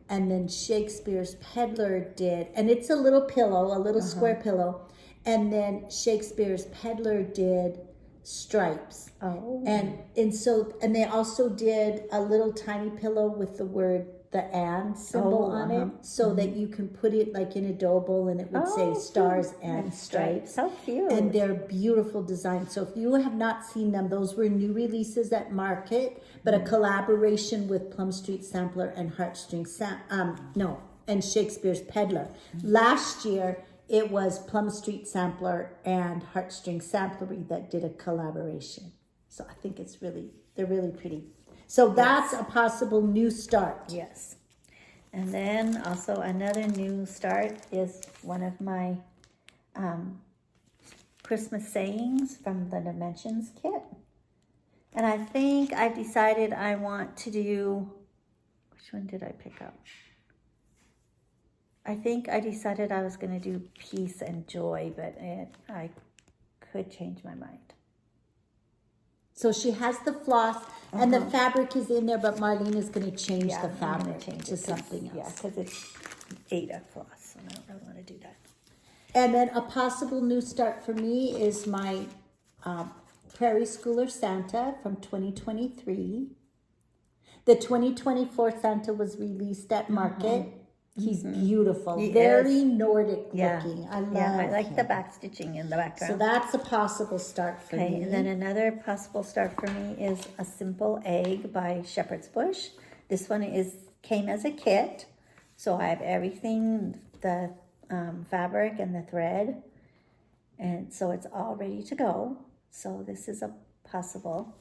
and then Shakespeare's Peddler did, and it's a little pillow, a little square pillow, and then Shakespeare's Peddler did stripes. Oh. And they also did a little tiny pillow with the word the and symbol on it, so that you can put it like in a dough bowl and it would say stars and stripes. How cute. And they're beautiful designs. So if you have not seen them, those were new releases at Market, but a collaboration with Plum Street Sampler and and Shakespeare's Peddler. Last year it was Plum Street Sampler and Heartstring Samplery that did a collaboration. So I think they're really pretty. So that's a possible new start. Yes. And then also another new start is one of my Christmas sayings from the Dimensions kit. And I think I've decided I want to do, which one did I pick up? I think I decided I was going to do peace and joy, but I could change my mind. So she has the floss and the fabric is in there, but Marlene is going to change the fabric to something else. Yeah, because it's Ada floss, and I don't really want to do that. And then a possible new start for me is my Prairie Schooler Santa from 2023. The 2024 Santa was released at Market. He's beautiful, very Nordic looking. I love I like him. the back stitching in the background. So that's a possible start for me. And then another possible start for me is A Simple Egg by Shepherd's Bush. This one came as a kit, so I have everything, the fabric and the thread, and so it's all ready to go. So this is a possible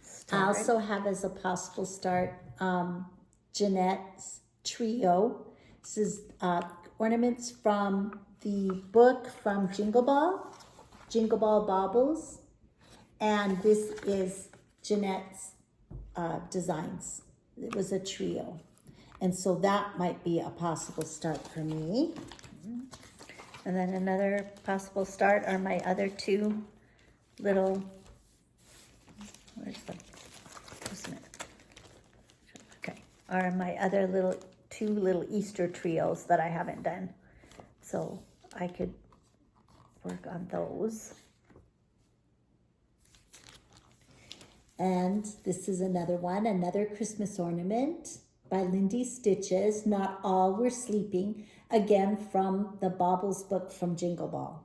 start. I also have as a possible start Jeannette's Trio. This is ornaments from the book from Jingle Ball Baubles, and this is Jeannette's designs. It was a trio, and so that might be a possible start for me. And then another possible start are my other two little, are my other two little Easter trios that I haven't done. So I could work on those. And this is another one, another Christmas ornament by Lindy Stitches. Not All Were Sleeping, again from the Baubles book from Jingle Ball.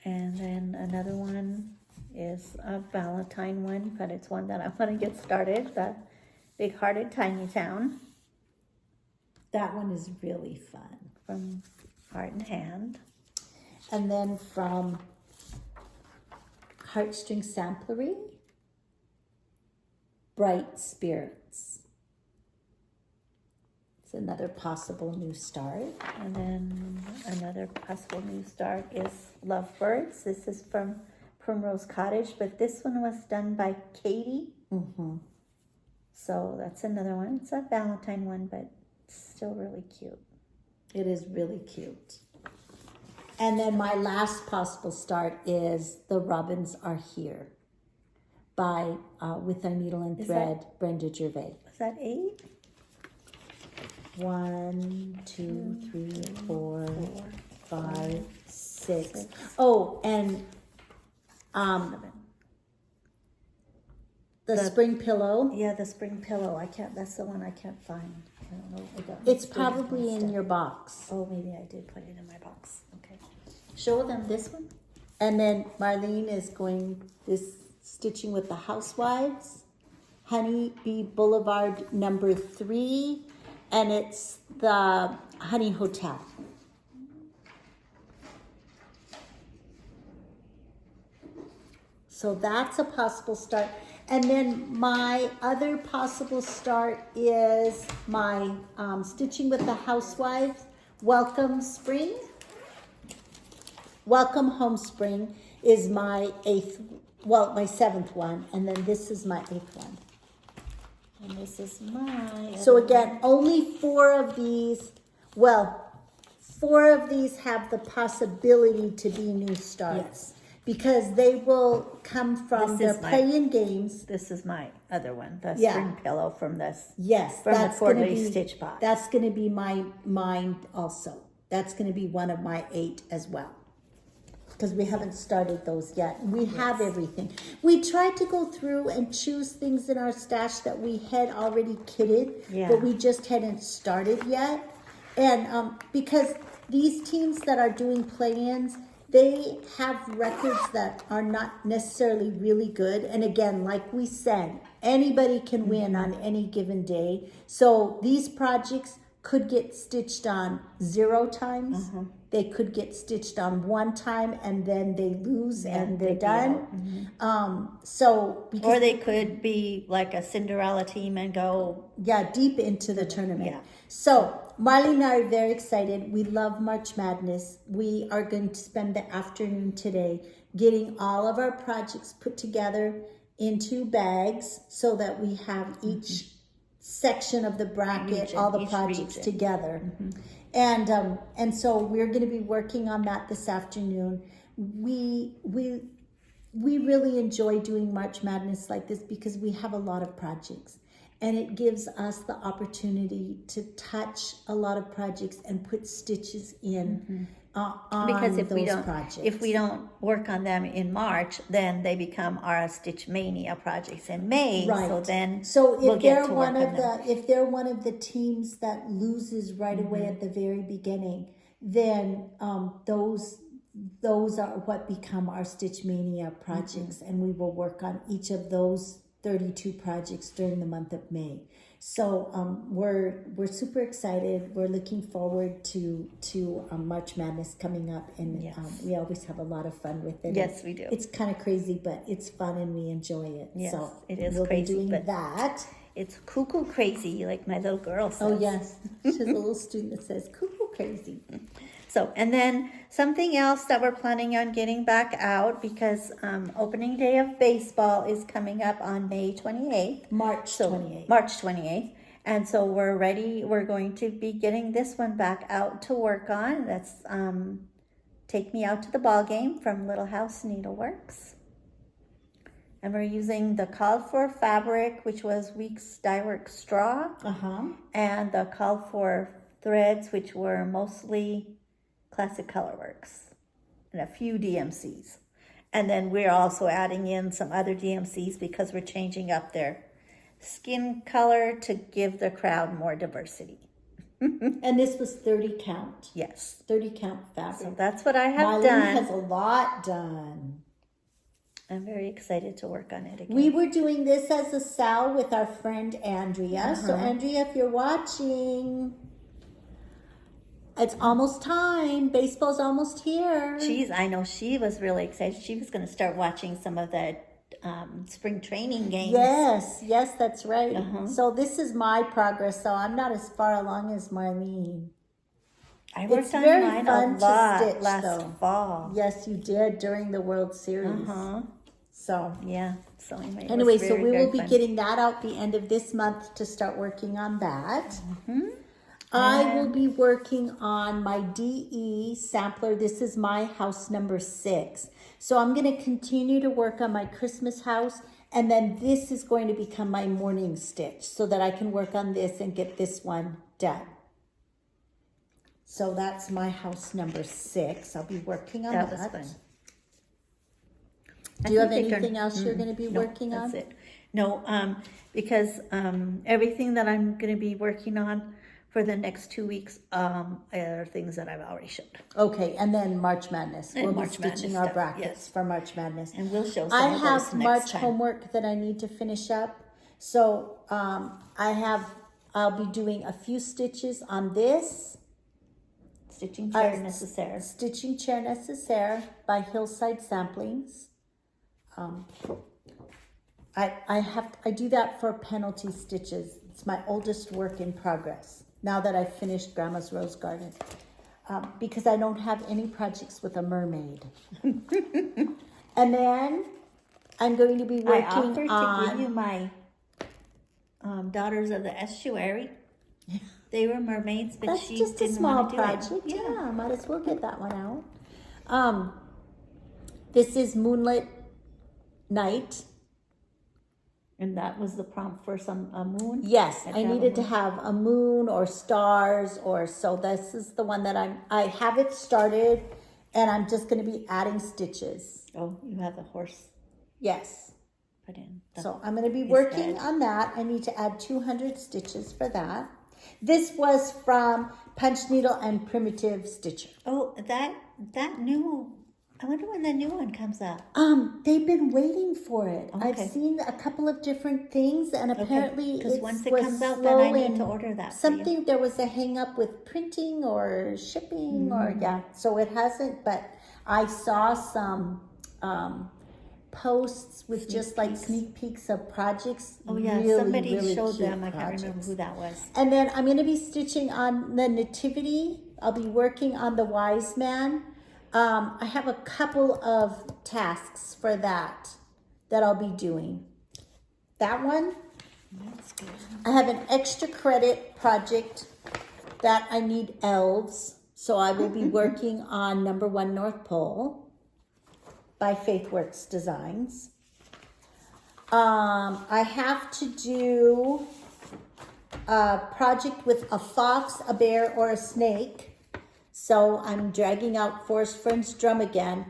And then another one is a Valentine one, but it's one that I want to get started, the Big Hearted Tiny Town. That one is really fun. From Heart and Hand. And then from Heartstring Samplery, Bright Spirits. It's another possible new start. And then another possible new start is Lovebirds. This is from Primrose Cottage, but this one was done by Katie. So that's another one. It's a Valentine one, but it's still really cute. It is really cute. And then my last possible start is The Robins Are Here by With a Needle and Thread, Brenda Gervais. Is that 8? 1, 2, 3, 4, 5, 6. Oh, and the spring pillow. Yeah, the spring pillow. That's the one I can't find. I don't know. It's probably in your box. Oh, maybe I did put it in my box. Okay. Show them this one. And then Marlene is stitching with the Housewives, Honeybee Boulevard number 3, and it's the Honey Hotel. So that's a possible start. And then my other possible start is my Stitching with the Housewives, Welcome Spring. Welcome Home Spring is my 7th one. And then this is my 8th one. And this is my... So again, only 4 of these, 4 of these have the possibility to be new starts. Yes. because they will come from their play-in games. This is my other one, the spring pillow from this. Yes, from the Quarterly Stitchbox. That's going to be mine also. That's going to be one of my 8 as well. Because we haven't started those yet. We have everything. We tried to go through and choose things in our stash that we had already kitted, but we just hadn't started yet. And because these teams that are doing play-ins, they have records that are not necessarily really good. And again, like we said, anybody can win on any given day. So these projects could get stitched on 0 times. They could get stitched on 1 time and then they lose and they're done. Or they could be like a Cinderella team and go deep into the tournament. So Marley and I are very excited. We love March Madness. We are going to spend the afternoon today getting all of our projects put together into bags so that we have each section of the bracket, all the projects together. And so we're going to be working on that this afternoon. We really enjoy doing March Madness like this because we have a lot of projects. And it gives us the opportunity to touch a lot of projects and put stitches in on because if those projects. If we don't work on them in March, then they become our Stitch Mania projects in May. Right. So if we'll they're if they're one of the teams that loses right away at the very beginning, then those are what become our Stitch Mania projects, and we will work on each of those 32 projects during the month of May. So we're super excited. We're looking forward to March Madness coming up, and we always have a lot of fun with it. Yes, we do. It's kind of crazy, but it's fun and we enjoy it. Yes, so it is we'll crazy. Be doing that. It's cuckoo crazy, like my little girl says. Oh yes, she's a little student that says cuckoo crazy. So, and then something else that we're planning on getting back out because opening day of baseball is coming up on May 28th. March 28th. March 28th. And so we're ready. We're going to be getting this one back out to work on. That's Take Me Out to the Ball Game from Little House Needleworks. And we're using the called for fabric, which was Weeks Dyeworks Straw. And the called for threads, which were mostly Classic Colorworks and a few DMCs. And then we're also adding in some other DMCs because we're changing up their skin color to give the crowd more diversity. And this was 30 count. Yes. 30 count fabric. So that's what I have Marlene done. has a lot done. I'm very excited to work on it again. We were doing this as a sal with our friend Andrea. So Andrea, if you're watching, it's almost time. Baseball's almost here. I know she was really excited. She was going to start watching some of the spring training games. Yes, that's right. So this is my progress. So I'm not as far along as Marlene. I worked on mine a lot last fall. Yes, you did during the World Series. So So anyway, so we will be getting that out the end of this month to start working on that. I will be working on my DE sampler. This is my house number 6. So I'm going to continue to work on my Christmas house, and then this is going to become my morning stitch so that I can work on this and get this one done. So that's my house number 6. I'll be working on that. That was fun. Do you have anything else you're going to be working on? That's it. No, because everything that I'm going to be working on for the next 2 weeks are things that I've already showed. Okay, and then March Madness. And we'll March be stitching Madness our brackets for March Madness. And we'll show some I of have those next March time. homework that I need to finish up. So I'll be doing a few stitches on this. Stitching Chair Necessaire. Stitching Chair Necessaire by Hillside Samplings. I do that for penalty stitches. It's my oldest work in progress now that I've finished Grandma's Rose Garden, because I don't have any projects with a mermaid. And then I'm going to be working I offered to give you my Daughters of the Estuary. They were mermaids, but That's she just a didn't small want to do project. it. Yeah, might as well get that one out. This is Moonlit Night. And that was the prompt for a moon? Yes, I needed to have a moon or stars so this is the one that I have it started and I'm just going to be adding stitches. Oh, you have the horse. Yes. Put in. So I'm going to be working on that. I need to add 200 stitches for that. This was from Punch Needle and Primitive Stitcher. Oh, that new, I wonder when the new one comes out. They've been waiting for it. Okay. I've seen a couple of different things, and apparently because once it comes out, then I need to order that. Something there was a hang up with printing or shipping so it hasn't. But I saw some posts with sneak peeks of projects. Oh yeah, really, somebody really showed cute them. I can't projects. remember who that was. And then I'm going to be stitching on the Nativity. I'll be working on the Wise Man. I have a couple of tasks for that I'll be doing. That one, that's good. I have an extra credit project that I need elves. So I will be working on number 1 North Pole by Faithwurks Designs. I have to do a project with a fox, a bear, or a snake. So I'm dragging out Forest Friend's drum again.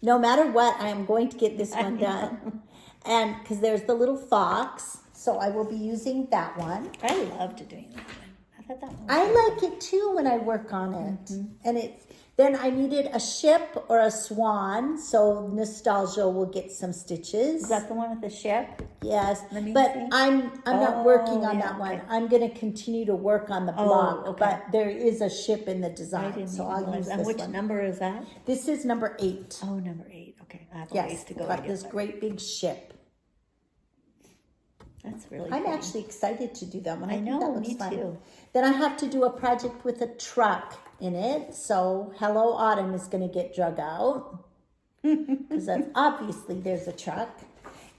No matter what, I am going to get this one done. And because there's the little fox, so I will be using that one. I loved doing that one. I thought that one was I like it too when I work on it. And then I needed a ship or a swan, so Nostalgia will get some stitches. Is that the one with the ship? Yes, Let me but see. I'm not working on that okay. one. I'm going to continue to work on the block, okay. but there is a ship in the I design, didn't so even I'll realize use that. this Which one. number is that? This is number 8. Oh, number 8. Okay, I have a ways Yes, to go. got this great big ship. That's really I'm pretty. actually excited to do that one. I think know, that looks me fun. too. Then I have to do a project with a truck in it. So Hello Autumn is going to get drug out because obviously there's a truck.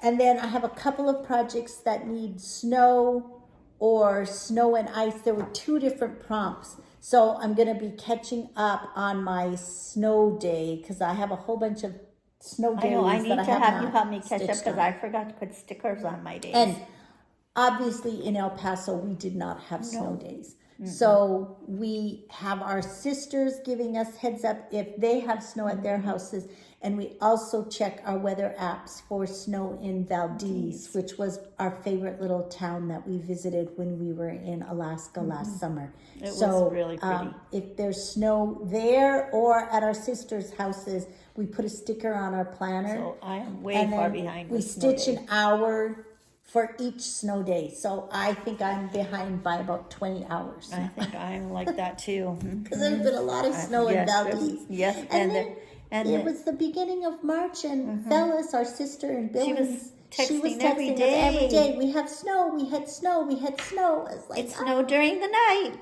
And then I have a couple of projects that need snow or snow and ice. There were 2 different prompts. So I'm going to be catching up on my snow day because I have a whole bunch of snow days. I know, I need to have you help me catch up stitched because on. I forgot to put stickers on my days. And obviously in El Paso, we did not have snow days. So we have our sisters giving us heads up if they have snow at their houses. And we also check our weather apps for snow in Valdez, which was our favorite little town that we visited when we were in Alaska last summer. It was really pretty. If there's snow there or at our sisters' houses, we put a sticker on our planner. So I am way and far then behind. we with snow stitch days. an hour for each snow day. So I think I'm behind by about 20 hours. I think I'm like that too. Because there's been a lot of snow in Valdez. Yes, And it was the beginning of March, and Phyllis, our sister, and Billy, was she was texting every texting us every day. day. We have snow. We had snow. We had snow. I was like, It snowed during the night.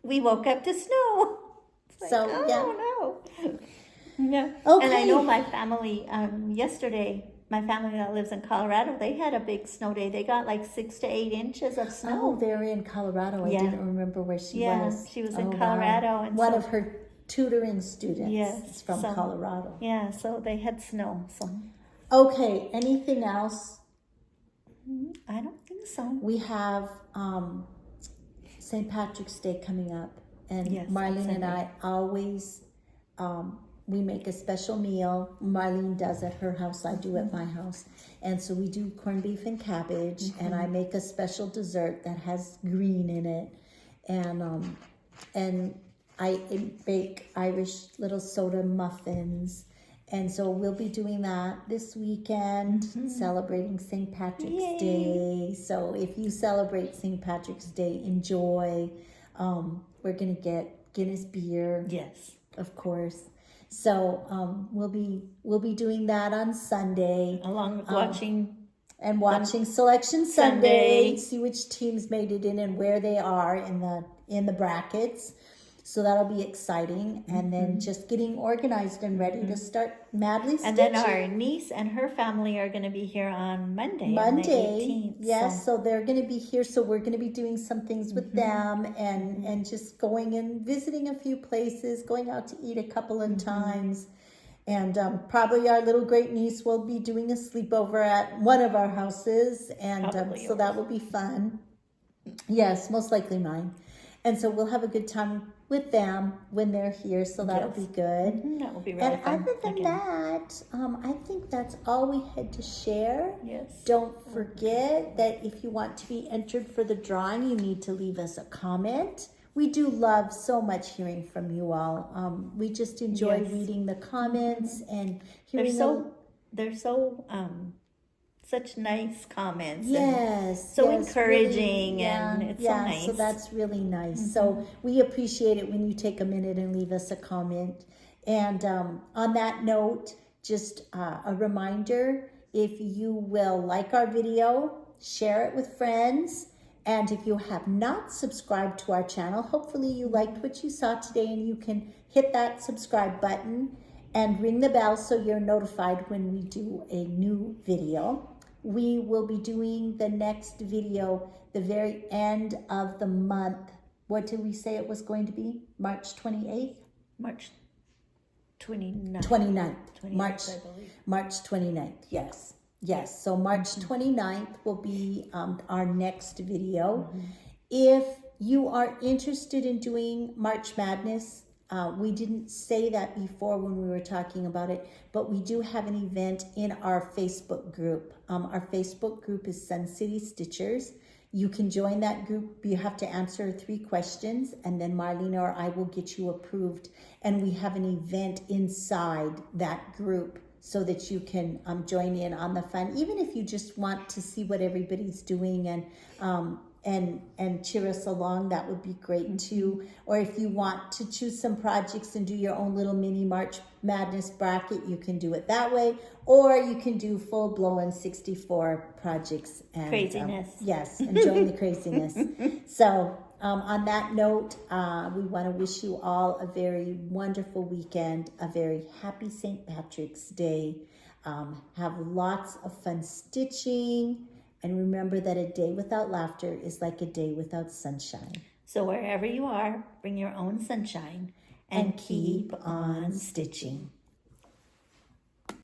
We woke up to snow. It's like, So, oh, no. Yeah. Okay. And I know my family, yesterday, my family that lives in Colorado, they had a big snow day. They got like 6 to 8 inches of snow. Oh, they're in Colorado. I Yeah. didn't remember where she Yeah, was. she was in wow. Colorado, and one so- of her tutoring students Yes, is from so- Colorado. Yeah, so they had snow. So Okay, anything else? I don't think so. We have St. Patrick's Day coming up, and Yes, Marlene and Sunday. I always we make a special meal. Marlene does at her house, I do at my house, and so we do corned beef and cabbage, and I make a special dessert that has green in it, and I bake Irish little soda muffins. And so we'll be doing that this weekend, celebrating St. Patrick's Yay. Day. So if you celebrate St. Patrick's Day, enjoy. We're going to get Guinness beer, Yes. of course. So we'll be doing that on Sunday. Along with watching Selection Sunday, Sunday. see which teams made it in and where they are in the brackets. So that'll be exciting. And then just getting organized and ready to start madly stitching. And then our niece and her family are going to be here on Monday, on the 18th. Yes, so they're going to be here. So we're going to be doing some things with them and just going and visiting a few places, going out to eat a couple of times. And probably our little great niece will be doing a sleepover at one of our houses. And so that will be fun. Yes, most likely mine. And so we'll have a good time with them when they're here. So that'll be good. That will be really fun. And other than that, I think that's all we had to share. Yes. Don't forget that if you want to be entered for the drawing, you need to leave us a comment. We do love so much hearing from you all. We just enjoy reading the comments and hearing. They're so such nice comments. Yes. So encouraging, really, and it's so nice. So that's really nice. So we appreciate it when you take a minute and leave us a comment. And on that note, just a reminder, if you will like our video, share it with friends. And if you have not subscribed to our channel, hopefully you liked what you saw today and you can hit that subscribe button and ring the bell so you're notified when we do a new video. We will be doing the next video the very end of the month. What did we say it was going to be? March 28th? March 29th. 29th. 29th, March, I believe. March 29th, yes. Yes, so March 29th will be our next video. If you are interested in doing March Madness, we didn't say that before when we were talking about it, but we do have an event in our Facebook group. Our Facebook group is Sun City Stitchers. You can join that group. You have to answer 3 questions, and then Marlena or I will get you approved. And we have an event inside that group so that you can join in on the fun, even if you just want to see what everybody's doing and cheer us along. That would be great too. Or if you want to choose some projects and do your own little mini March Madness bracket, you can do it that way. Or you can do full-blown 64 projects and craziness. Yes, and join the craziness. So on that note, we want to wish you all a very wonderful weekend, a very happy St. Patrick's Day. Have lots of fun stitching. And remember that a day without laughter is like a day without sunshine. So wherever you are, bring your own sunshine and keep on stitching.